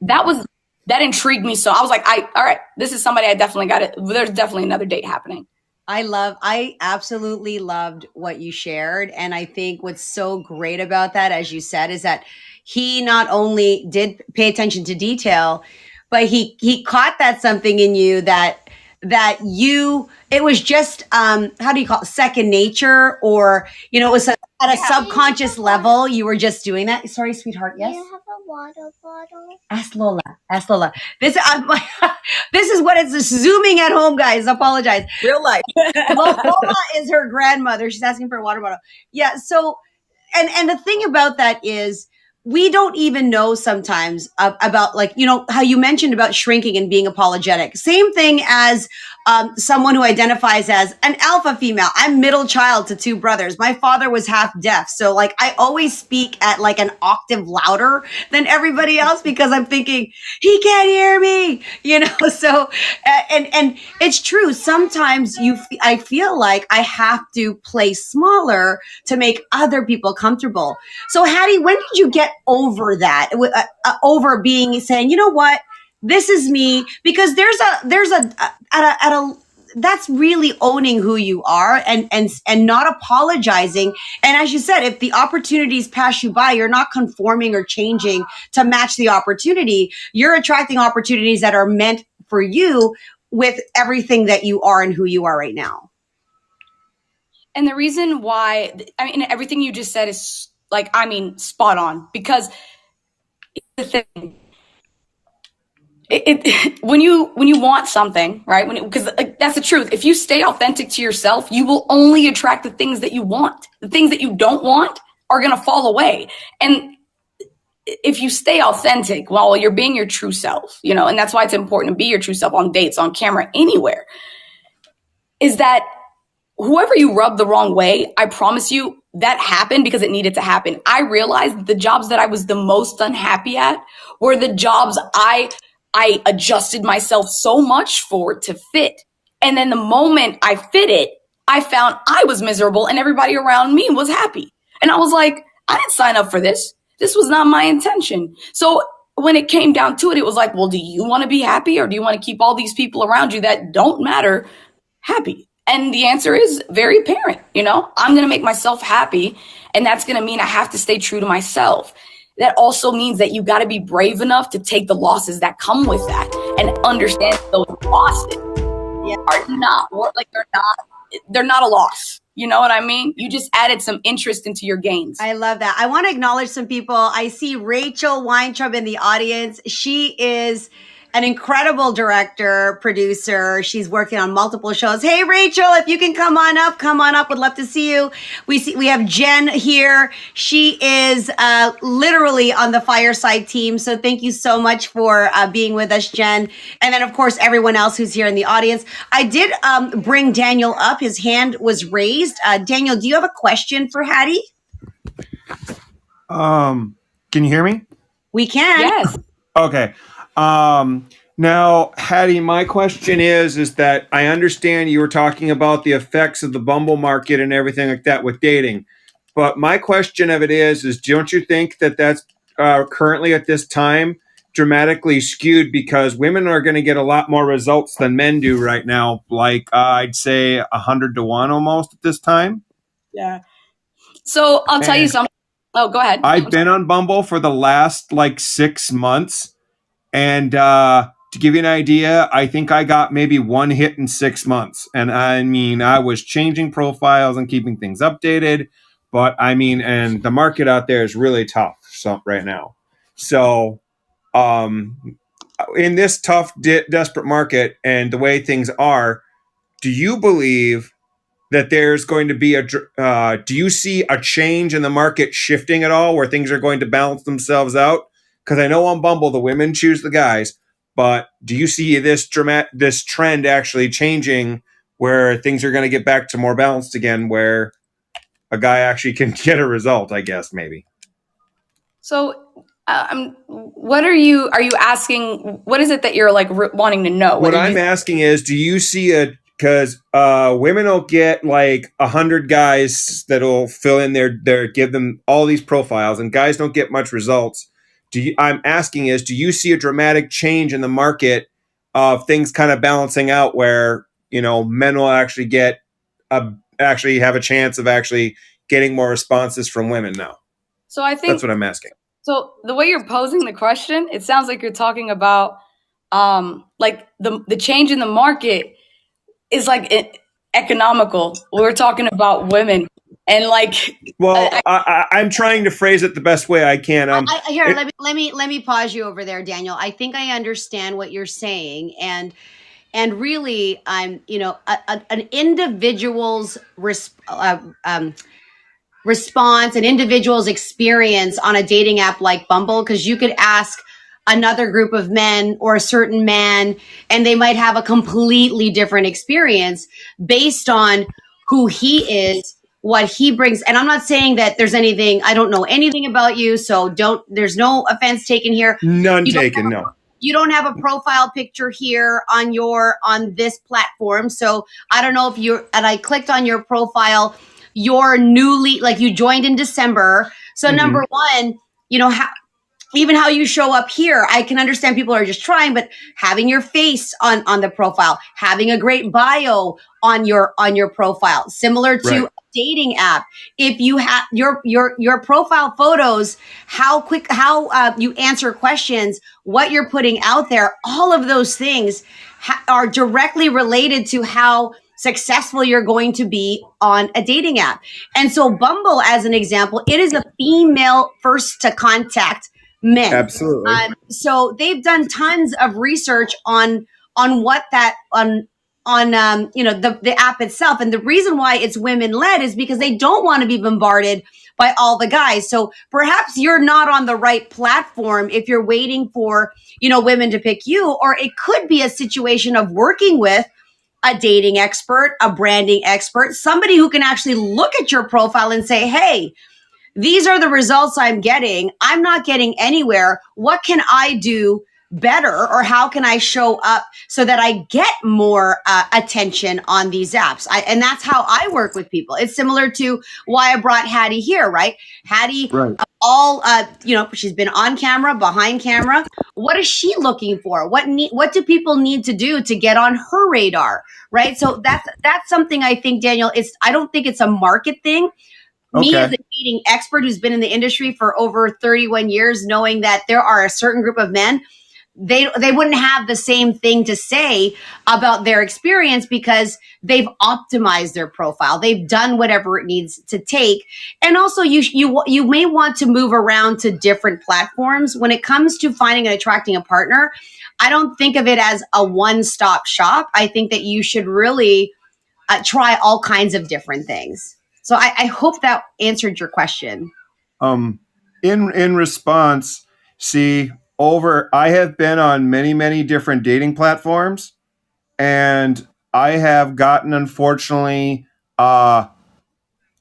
that intrigued me. So I was like, all right, this is somebody I definitely got it. There's definitely another date happening.
I absolutely loved what you shared. And I think what's so great about that, as you said, is that he not only did pay attention to detail, but he caught that something in you that it was just how do you call it, second nature, or it was at a subconscious level you were just doing that. Sorry, sweetheart. Yes.
Do you have a water bottle?
Ask Lola. This is what it's zooming at home, guys. Apologize.
Real life.
Lola is her grandmother. She's asking for a water bottle. Yeah. So, and the thing about that is, we don't even know sometimes about, like, how you mentioned about shrinking and being apologetic. Same thing as someone who identifies as an alpha female. I'm middle child to two brothers. My father was half deaf. So, like, I always speak at like an octave louder than everybody else because I'm thinking, he can't hear me, So, and it's true. Sometimes I feel like I have to play smaller to make other people comfortable. So, Hattie, when did you get over that, over saying, you know what, this is me? Because there's a that's really owning who you are and not apologizing. And as you said, if the opportunities pass you by, you're not conforming or changing to match the opportunity. You're attracting opportunities that are meant for you with everything that you are and who you are right now.
And the reason why, everything you just said is spot on, because the thing, when you want something, right? Because that's the truth. If you stay authentic to yourself, you will only attract the things that you want. The things that you don't want are going to fall away. And if you stay authentic, well, you're being your true self, and that's why it's important to be your true self on dates, on camera, anywhere, is that whoever you rub the wrong way, I promise you, that happened because it needed to happen. I realized that the jobs that I was the most unhappy at were the jobs I adjusted myself so much for to fit. And then the moment I fit it, I found I was miserable and everybody around me was happy. And I was like, I didn't sign up for this. This was not my intention. So when it came down to it, it was like, well, do you want to be happy, or do you want to keep all these people around you that don't matter happy? And the answer is very apparent. I'm going to make myself happy, and that's going to mean I have to stay true to myself. That also means that you got to be brave enough to take the losses that come with that and understand those losses are not they're not a loss. You know what I mean? You just added some interest into your gains.
I love that. I want to acknowledge some people. I see Rachel Weintraub in the audience. She is an incredible director, producer. She's working on multiple shows. Hey, Rachel, if you can come on up. Would love to see you. We have Jen here. She is literally on the Fireside team. So thank you so much for being with us, Jen. And then, of course, everyone else who's here in the audience. I did bring Daniel up. His hand was raised. Daniel, do you have a question for Hattie?
Can you hear me?
We can.
Yes.
Okay. Now, Hattie, my question is that I understand you were talking about the effects of the Bumble market and everything like that with dating. But my question of it is don't you think that that's currently at this time dramatically skewed, because women are going to get a lot more results than men do right now? Like I'd say 100 to 1 almost at this time.
Yeah. So I'll tell you something. Oh, go ahead.
I've been on Bumble for the last 6 months. And to give you an idea, I think I got maybe one hit in 6 months. And I was changing profiles and keeping things updated. But and the market out there is really tough right now. So in this tough, desperate market and the way things are, do you believe that there's going to be do you see a change in the market shifting at all, where things are going to balance themselves out? Because I know on Bumble, the women choose the guys, But do you see this trend actually changing, where things are going to get back to more balanced again, where a guy actually can get a result? I guess maybe.
So, what are you asking? What is it that you're like wanting to know?
What I'm asking is, do you see because women will get like 100 guys that'll fill in give them all these profiles, and guys don't get much results. I'm asking is, do you see a dramatic change in the market of things kind of balancing out, where men will actually actually have a chance of actually getting more responses from women now?
So I think
that's what I'm asking.
So the way you're posing the question, it sounds like you're talking about like the change in the market is like economical. We're talking about women and like.
Well, I'm trying to phrase it the best way I can.
Let me pause you over there, Daniel. I think I understand what you're saying, and really, I'm an individual's response, an individual's experience on a dating app like Bumble, because you could ask another group of men or a certain man, and they might have a completely different experience based on who he is, what he brings. And I'm not saying that there's anything, I don't know anything about you, so there's no offense taken here.
None taken, no.
You don't have a profile picture here on this platform. So I don't know if I clicked on your profile, you're newly, like you joined in December. So number one, even how you show up here, I can understand people are just trying, but having your face on the profile, having a great bio on your profile, similar to a dating app. If you have your profile photos, how you answer questions, what you're putting out there, all of those things are directly related to how successful you're going to be on a dating app. And so Bumble, as an example, it is a female first to contact men.
Absolutely.
So they've done tons of research on what that the app itself. And the reason why it's women led is because they don't want to be bombarded by all the guys. So perhaps you're not on the right platform if you're waiting for, women to pick you, or it could be a situation of working with a dating expert, a branding expert, somebody who can actually look at your profile and say, hey, these are the results I'm getting. I'm not getting anywhere. What can I do better, or how can I show up so that I get more attention on these apps? And that's how I work with people. It's similar to why I brought Hattie here, right? Hattie, she's been on camera, behind camera. What is she looking for? What do people need to do to get on her radar, right? So that's something I think, Daniel, I don't think it's a market thing. Me as a dating expert who's been in the industry for over 31 years, knowing that there are a certain group of men, they wouldn't have the same thing to say about their experience because they've optimized their profile. They've done whatever it needs to take. And also you may want to move around to different platforms. When it comes to finding and attracting a partner, I don't think of it as a one-stop shop. I think that you should really try all kinds of different things. So I hope that answered your question.
In response, I have been on many, many different dating platforms, and I have gotten, unfortunately, I've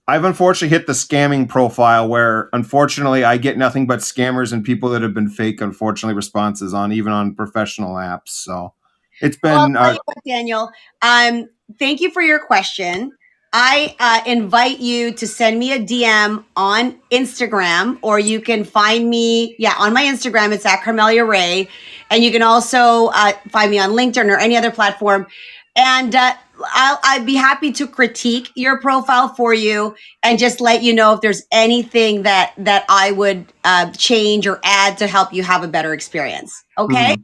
unfortunately hit the scamming profile where, unfortunately, I get nothing but scammers and people that have been fake, unfortunately, responses even on professional apps. So it's been...
Well, Daniel, thank you for your question. I invite you to send me a DM on Instagram, or you can find me, on my Instagram. It's at Carmelia Ray. And you can also find me on LinkedIn or any other platform. And I'd be happy to critique your profile for you and just let you know if there's anything that I would change or add to help you have a better experience. Okay?
Mm-hmm.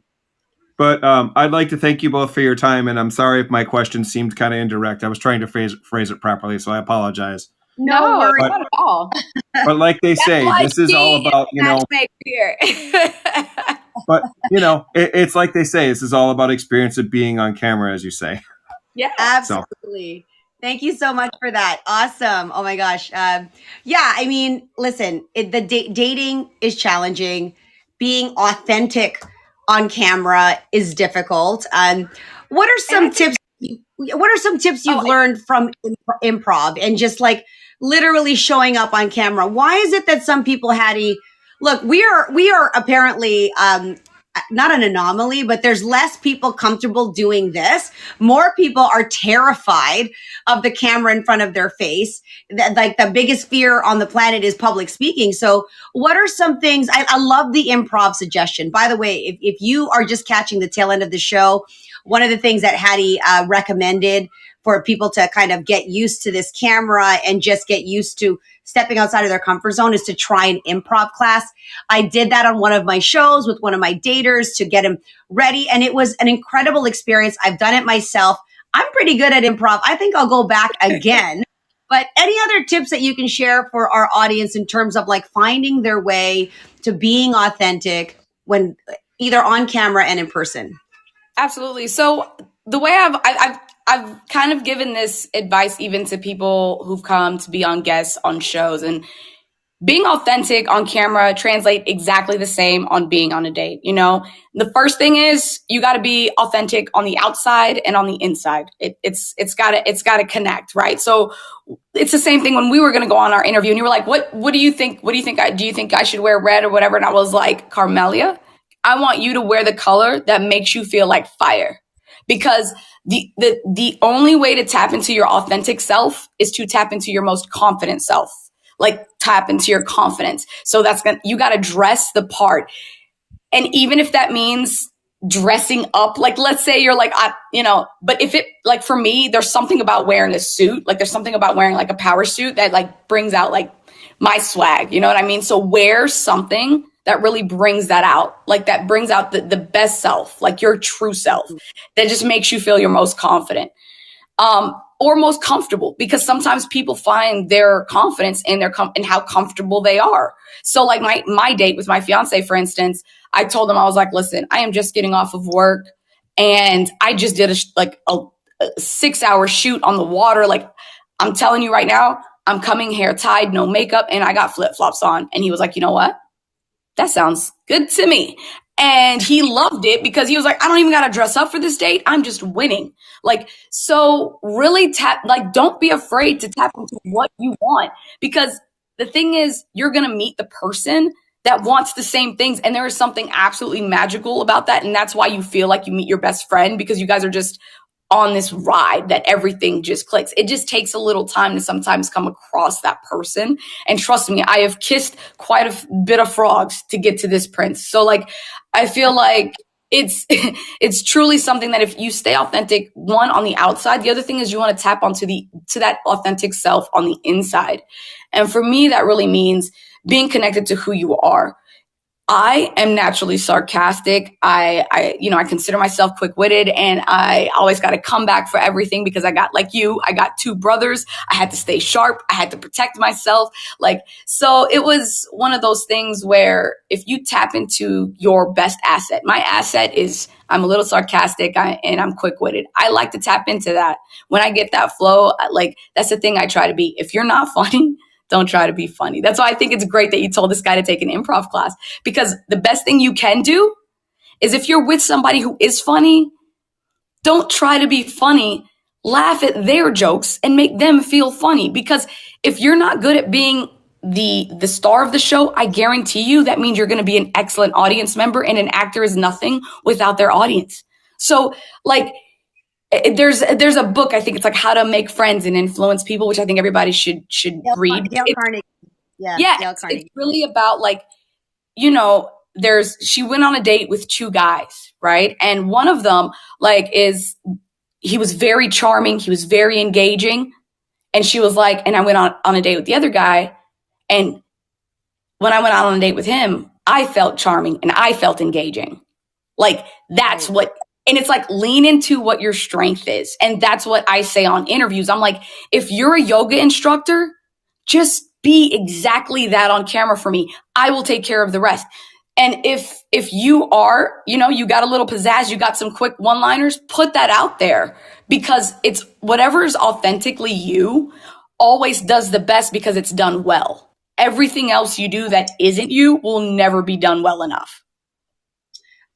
But I'd like to thank you both for your time, and I'm sorry if my question seemed kind of indirect. I was trying to phrase it properly, so I apologize.
No, not at all.
But like they say, this is all about,
here.
But, it's like they say, this is all about experience of being on camera, as you say.
Yeah,
absolutely. So. Thank you so much for that. Awesome. Oh my gosh. Listen, dating is challenging. Being authentic on camera is difficult. What are some tips? What are some tips you've learned from improv and just like literally showing up on camera? Why is it that some people, Hattie, look, we are apparently not an anomaly, but there's less people comfortable doing this. More people are terrified of the camera in front of their face. Like the biggest fear on the planet is public speaking. So what are some things? I love the improv suggestion. By the way, if you are just catching the tail end of the show, one of the things that Hattie recommended for people to kind of get used to this camera and just get used to stepping outside of their comfort zone is to try an improv class. I did that on one of my shows with one of my daters to get him ready. And it was an incredible experience. I've done it myself. I'm pretty good at improv. I think I'll go back again. But any other tips that you can share for our audience in terms of like finding their way to being authentic when either on camera and in person?
Absolutely. So the way I've kind of given this advice even to people who've come to be on guests on shows, and being authentic on camera translate exactly the same on being on a date. You know, the first thing is you got to be authentic on the outside and on the inside. It's got to connect, right? So it's the same thing when we were going to go on our interview and you were like, what do you think? What do you think? Do you think I should wear red or whatever? And I was like, Carmelia, I want you to wear the color that makes you feel like fire, because the only way to tap into your authentic self is to tap into your most confident self. Like tap into your confidence. So you got to dress the part. And even if that means dressing up, like let's say you're like, but if it, like for me, there's something about wearing a suit. Like there's something about wearing like a power suit that like brings out like my swag. You know what I mean? So wear something that really brings that out. Like that brings out the best self, like your true self, that just makes you feel your most confident. Or most comfortable, because sometimes people find their confidence in in how comfortable they are. So like my date with my fiance, for instance, I told him, I was like, listen, I am just getting off of work and I just did a 6-hour shoot on the water. Like I'm telling you right now, I'm coming hair tied, no makeup, and I got flip-flops on. And he was like, you know what? That sounds good to me. And he loved it because he was like, I don't even got to dress up for this date. I'm just winning. Like, so really don't be afraid to tap into what you want, because the thing is, you're going to meet the person that wants the same things. And there is something absolutely magical about that. And that's why you feel like you meet your best friend, because you guys are just on this ride that everything just clicks. It just takes a little time to sometimes come across that person. And trust me, I have kissed quite a bit of frogs to get to this prince. So like, I feel like it's truly something that if you stay authentic, one, on the outside, the other thing is you want to tap onto to that authentic self on the inside. And for me, that really means being connected to who you are. I am naturally sarcastic. I consider myself quick-witted, and I always got to come back for everything because I got 2 brothers. I had to stay sharp. I had to protect myself. So it was one of those things where if you tap into your best asset, my asset is I'm a little sarcastic and I'm quick-witted. I like to tap into that. When I get that flow, that's the thing I try to be. If you're not funny, don't try to be funny. That's why I think it's great that you told this guy to take an improv class, because the best thing you can do is if you're with somebody who is funny, don't try to be funny. Laugh at their jokes and make them feel funny. Because if you're not good at being the star of the show, I guarantee you that means you're going to be an excellent audience member, and an actor is nothing without their audience. So there's a book, I think it's like How to Make Friends and Influence People, which I think everybody should read.
Dale Carnegie.
It's really about she went on a date with 2 guys, right? And one of them he was very charming, he was very engaging, and she was like, and I went on a date with the other guy, and when I went out on a date with him, I felt charming and I felt engaging. That's what. And it's lean into what your strength is. And that's what I say on interviews. I'm like, if you're a yoga instructor, just be exactly that on camera for me. I will take care of the rest. And if you are, you got a little pizzazz, you got some quick one-liners, put that out there, because it's whatever is authentically you always does the best because it's done well. Everything else you do that isn't you will never be done well enough.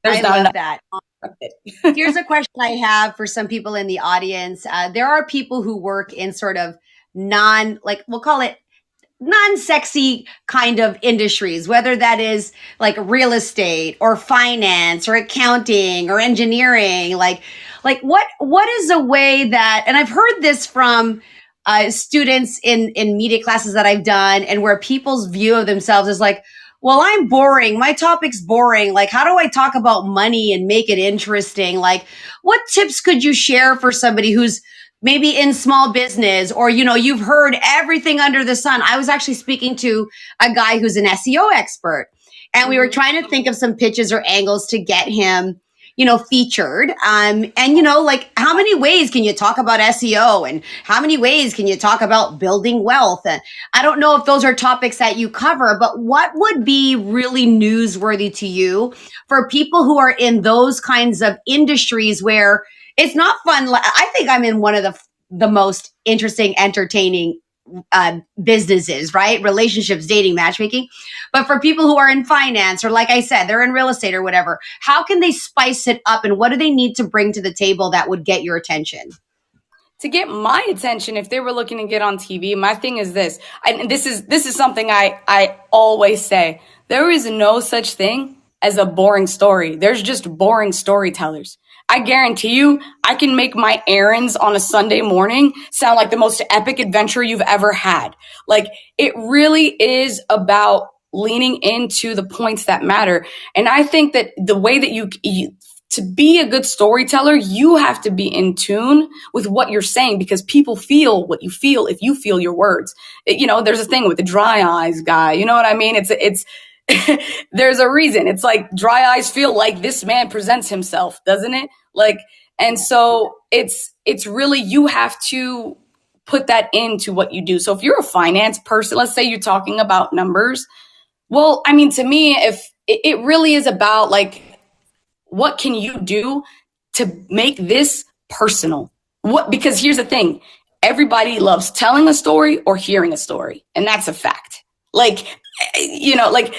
There's
I
not
love
enough.
that. Here's a question I have for some people in the audience. There are people who work in sort of we'll call it non-sexy kind of industries, whether that is like real estate or finance or accounting or engineering. Like what is a way that, and I've heard this from students in media classes that I've done, and where people's view of themselves is like, well, I'm boring. My topic's boring. Like, how do I talk about money and make it interesting? Like, what tips could you share for somebody who's maybe in small business, or, you've heard everything under the sun? I was actually speaking to a guy who's an SEO expert, and we were trying to think of some pitches or angles to get him, featured. And, like, how many ways can you talk about SEO, and how many ways can you talk about building wealth? And I don't know if those are topics that you cover, but what would be really newsworthy to you for people who are in those kinds of industries where it's not fun? I think I'm in one of the most interesting, entertaining businesses, right? Relationships, dating, matchmaking. But for people who are in finance, or like I said, they're in real estate or whatever, how can they spice it up, and what do they need to bring to the table that would get your attention?
To get my attention, if they were looking to get on TV, my thing is this, and this is something I always say: there is no such thing as a boring story. There's just boring storytellers. I guarantee you, I can make my errands on a Sunday morning sound like the most epic adventure you've ever had. Like, it really is about leaning into the points that matter. And I think that the way that you to be a good storyteller, you have to be in tune with what you're saying, because people feel what you feel if you feel your words. There's a thing with the dry eyes guy. You know what I mean? It's there's a reason. It's like, dry eyes feel like this man presents himself, doesn't it? Like, and so it's really, you have to put that into what you do. So if you're a finance person, let's say you're talking about numbers. Well, I mean, to me, if it really is about, like, what can you do to make this personal? Because here's the thing. Everybody loves telling a story or hearing a story. And that's a fact. Like, like,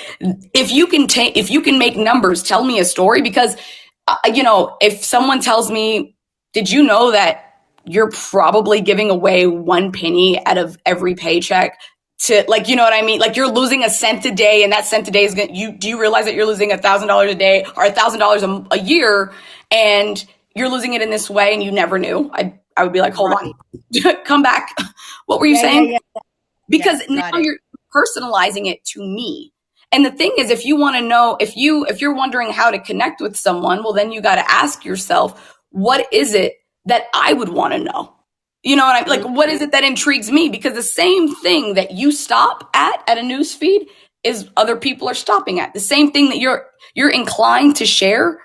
if you can make numbers tell me a story, because, if someone tells me, did you know that you're probably giving away 1 penny out of every paycheck to, like, you know what I mean? Like, you're losing a cent a day, and that cent a day is do you realize that you're losing $1,000 a day or $1,000 a year, and you're losing it in this way, and you never knew? I would be like, hold on, come back. What were you saying? Because now you're personalizing it to me. And the thing is, if you want to know, if you're wondering how to connect with someone, well, then you got to ask yourself, what is it that I would want to know? You know what I mean? Like, what is it that intrigues me? Because the same thing that you stop at a news feed is other people are stopping at. The same thing that you're inclined to share,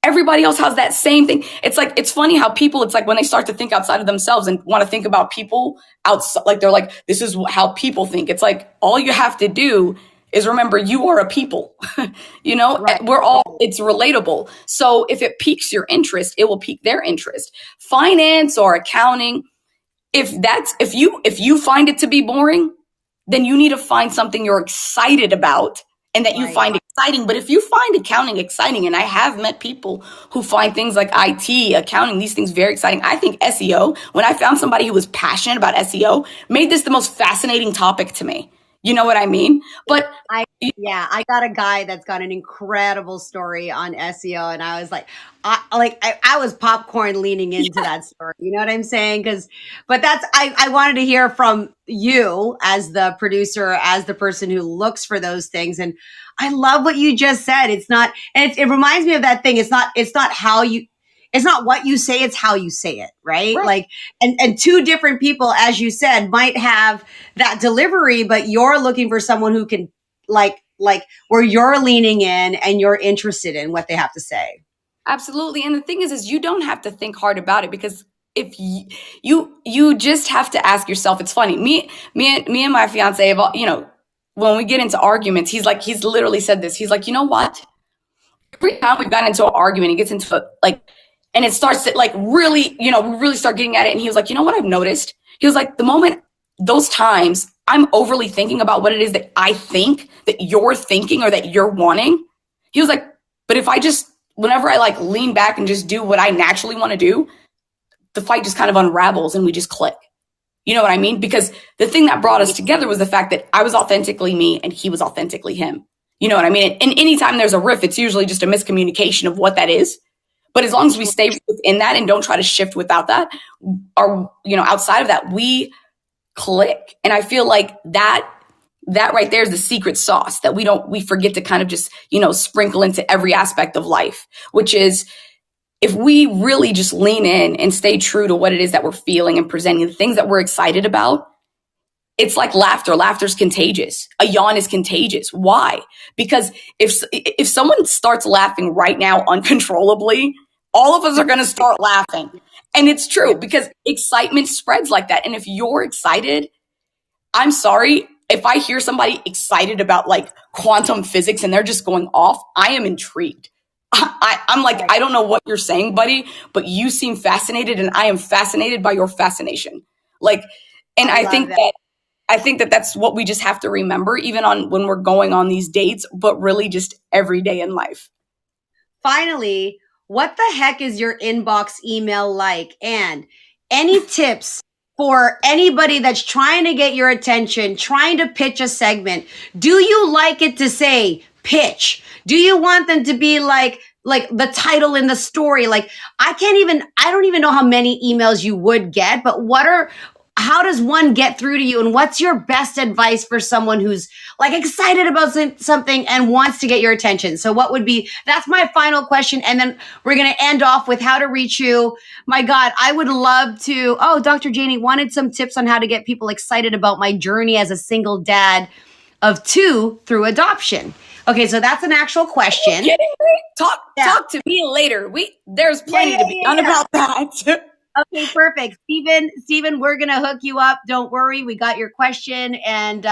everybody else has that same thing. It's like, it's funny how people, it's like when they start to think outside of themselves and want to think about people outside, like they're like, this is how people think. It's like, all you have to do is remember, you are a people. Right. We're all, it's relatable. So if it piques your interest, it will pique their interest. Finance or accounting, if you find it to be boring, then you need to find something you're excited about and that you find exciting. But if you find accounting exciting, and I have met people who find things like IT, accounting, these things very exciting. I think SEO, when I found somebody who was passionate about SEO, made this the most fascinating topic to me. You know what I mean? But
I got a guy that's got an incredible story on SEO, and I was like, I was popcorn leaning into that story. You know what I'm saying? But I wanted to hear from you as the producer, as the person who looks for those things. And I love what you just said. It's not, and it reminds me of that thing. It's not what you say, it's how you say it, right? Like, and two different people, as you said, might have that delivery, but you're looking for someone who can like where you're leaning in and you're interested in what they have to say.
Absolutely. And the thing is you don't have to think hard about it, because if you just have to ask yourself. It's funny. Me and my fiance have, when we get into arguments, he's literally said this. He's like, you know what? Every time we've gotten into an argument, he gets into and it starts to really, we really start getting at it. And he was like, you know what I've noticed? He was like, the moment those times I'm overly thinking about what it is that I think that you're thinking or that you're wanting, he was like, but if I just whenever I like lean back and just do what I naturally want to do, the fight just kind of unravels and we just click. You know what I mean? Because the thing that brought us together was the fact that I was authentically me and he was authentically him. You know what I mean? And anytime there's a riff, it's usually just a miscommunication of what that is. But as long as we stay within that and don't try to shift without that, or, you know, outside of that, we click. And I feel like that right there is the secret sauce that we forget to kind of just, you know, sprinkle into every aspect of life, which is if we really just lean in and stay true to what it is that we're feeling and presenting, the things that we're excited about, it's like laughter. Laughter's contagious. A yawn is contagious. Why? Because if someone starts laughing right now uncontrollably, all of us are going to start laughing. And it's true because excitement spreads like that. And if you're excited, I'm sorry, if I hear somebody excited about like quantum physics and they're just going off, I am intrigued. I'm like, I don't know what you're saying, buddy, but you seem fascinated and I am fascinated by your fascination. Like, and I think that that's what we just have to remember, even on when we're going on these dates, but really just every day in life.
Finally, what the heck is your inbox email like? And any tips for anybody that's trying to get your attention, trying to pitch a segment? Do you like it to say pitch? Do you want them to be like the title in the story? Like, I don't even know how many emails you would get, but how does one get through to you? And what's your best advice for someone who's like excited about something and wants to get your attention? So that's my final question. And then we're going to end off with how to reach you. My God, I would love to. Oh, Dr. Janie wanted some tips on how to get people excited about my journey as a single dad of 2 through adoption. Okay, so that's an actual question.
Talk to me later. There's plenty to be done about that.
Okay, perfect. Steven, we're going to hook you up. Don't worry. We got your question. And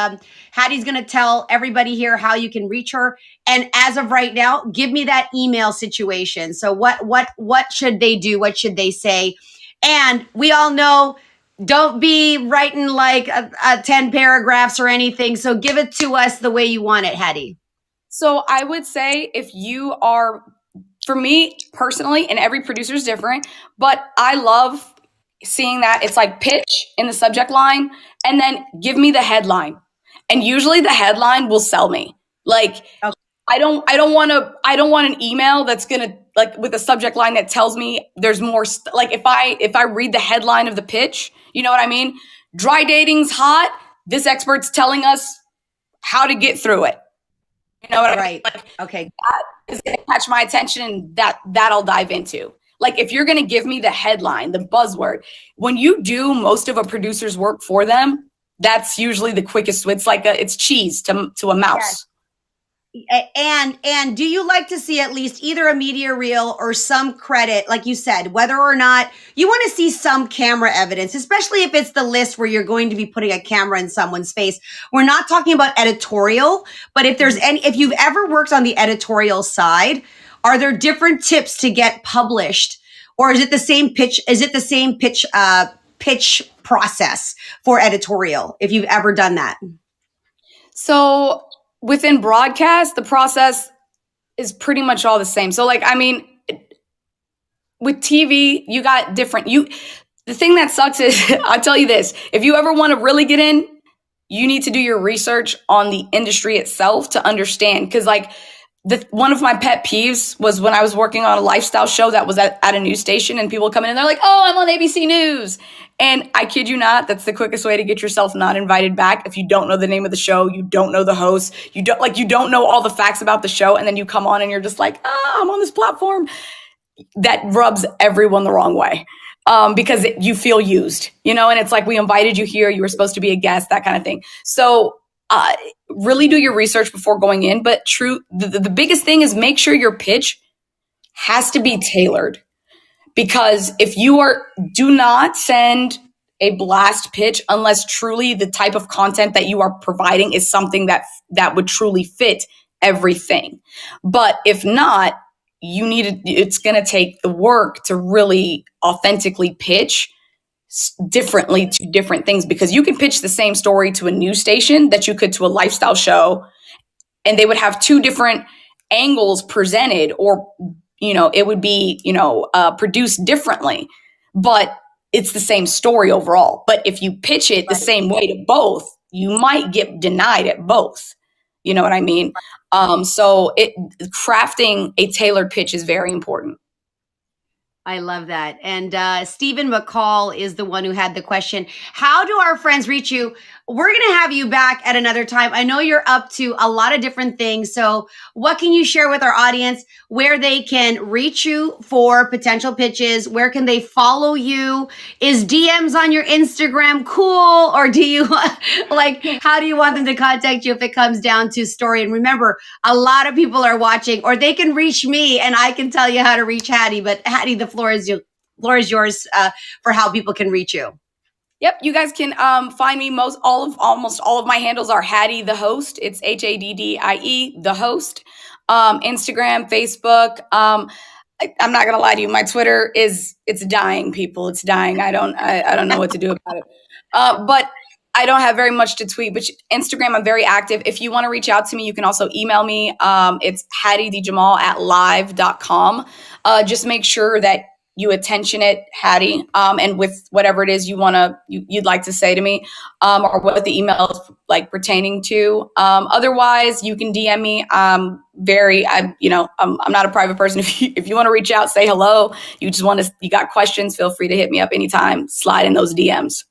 Hattie's going to tell everybody here how you can reach her. And as of right now, give me that email situation. So what should they do? What should they say? And we all know, don't be writing like 10 paragraphs or anything. So give it to us the way you want it, Hattie.
So I would say if you are, for me personally, and every producer is different, but I love seeing that it's like pitch in the subject line and then give me the headline. And usually the headline will sell me. Like, okay. I don't want an email that's going to like with a subject line that tells me there's more. Like if I read the headline of the pitch, you know what I mean? Dry dating's hot. This expert's telling us how to get through it. You know what I mean? Like, okay. That is going to catch my attention and that I'll dive into. Like if you're going to give me the headline, the buzzword, when you do most of a producer's work for them, that's usually the quickest. It's like it's cheese to a mouse.
Yes. And do you like to see at least either a media reel or some credit, like you said, whether or not you want to see some camera evidence, especially if it's the list where you're going to be putting a camera in someone's face. We're not talking about editorial, but if you've ever worked on the editorial side, are there different tips to get published, or is it the same pitch? Is it the same pitch process for editorial? If you've ever done that.
So within broadcast, the process is pretty much all the same. So like, I mean, with TV, you got different, the thing that sucks is, I'll tell you this, if you ever want to really get in, you need to do your research on the industry itself to understand. Cause like one of my pet peeves was when I was working on a lifestyle show that was at a news station and people come in and they're like, oh, I'm on ABC News. And I kid you not, that's the quickest way to get yourself not invited back. If you don't know the name of the show, you don't know the host, you don't know all the facts about the show. And then you come on and you're just like, I'm on this platform. That rubs everyone the wrong way. Because you feel used, you know, and it's like, we invited you here. You were supposed to be a guest, that kind of thing. So, really do your research before going in. But the biggest thing is make sure your pitch has to be tailored. Because if do not send a blast pitch unless truly the type of content that you are providing is something that would truly fit everything. But if not, it's going to take the work to really authentically pitch differently to different things, because you can pitch the same story to a news station that you could to a lifestyle show, and they would have 2 different angles presented, or it would be, produced differently, but it's the same story overall. But if you pitch it the same way to both, you might get denied at both. You know what I mean? So crafting a tailored pitch is very important.
I love that. And Stephen McCall is the one who had the question. How do our friends reach you? We're going to have you back at another time. I know you're up to a lot of different things. So what can you share with our audience where they can reach you for potential pitches? Where can they follow you? Is DMs on your Instagram cool? Or do you how do you want them to contact you if it comes down to story? And remember, a lot of people are watching, or they can reach me and I can tell you how to reach Hattie. But Hattie, the floor is yours for how people can reach you.
Yep, you guys can find me. Almost all of my handles are Hattie the Host. It's HADDIE the Host. Instagram, Facebook. I'm not gonna lie to you. My Twitter it's dying, people. It's dying. I don't know what to do about it. But I don't have very much to tweet. But Instagram, I'm very active. If you want to reach out to me, you can also email me. It's HattieDJamal@live.com. Just make sure that you attention it, Hattie, and with whatever it is you'd like to say to me, or what the email is pertaining to. Otherwise, you can DM me. I'm not a private person. If you want to reach out, say hello. You got questions, feel free to hit me up anytime. Slide in those DMs.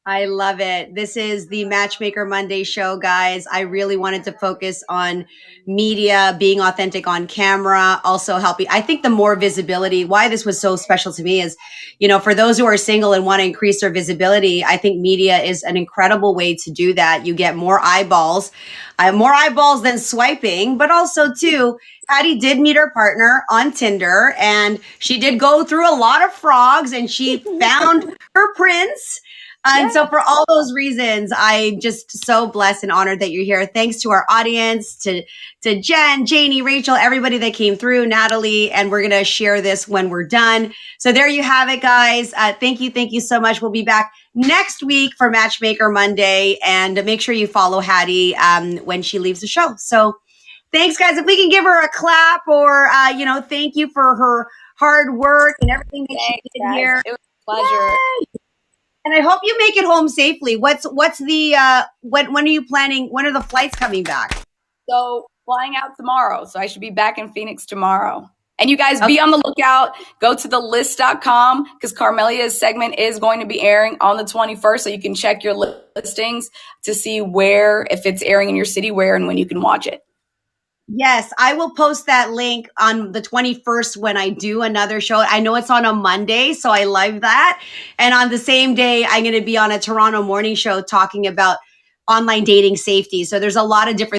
I love it. This is the Matchmaker Monday show, guys. I really wanted to focus on media, being authentic on camera, also helping. I think the more visibility, why this was so special to me is, for those who are single and want to increase their visibility, I think media is an incredible way to do that. You get more eyeballs than swiping, but also too, Hattie did meet her partner on Tinder and she did go through a lot of frogs and she found her prince. And so for all those reasons, I'm just so blessed and honored that you're here. Thanks to our audience, to Jen, Janie, Rachel, everybody that came through, Natalie, and we're going to share this when we're done. So there you have it, guys. Thank you so much. We'll be back next week for Matchmaker Monday, and make sure you follow Hattie when she leaves the show. So thanks, guys. If we can give her a clap or, thank you for her hard work and everything that she did here.
It was a pleasure.
Yay! And I hope you make it home safely. What's the when are you planning? When are the flights coming back?
So flying out tomorrow. So I should be back in Phoenix tomorrow. And you guys be on the lookout. Go to thelist.com because Carmelia's segment is going to be airing on the 21st. So you can check your listings to see if it's airing in your city, where and when you can watch it.
Yes, I will post that link on the 21st when I do another show. I know it's on a Monday, so I love that. And on the same day, I'm going to be on a Toronto morning show talking about online dating safety. So there's a lot of different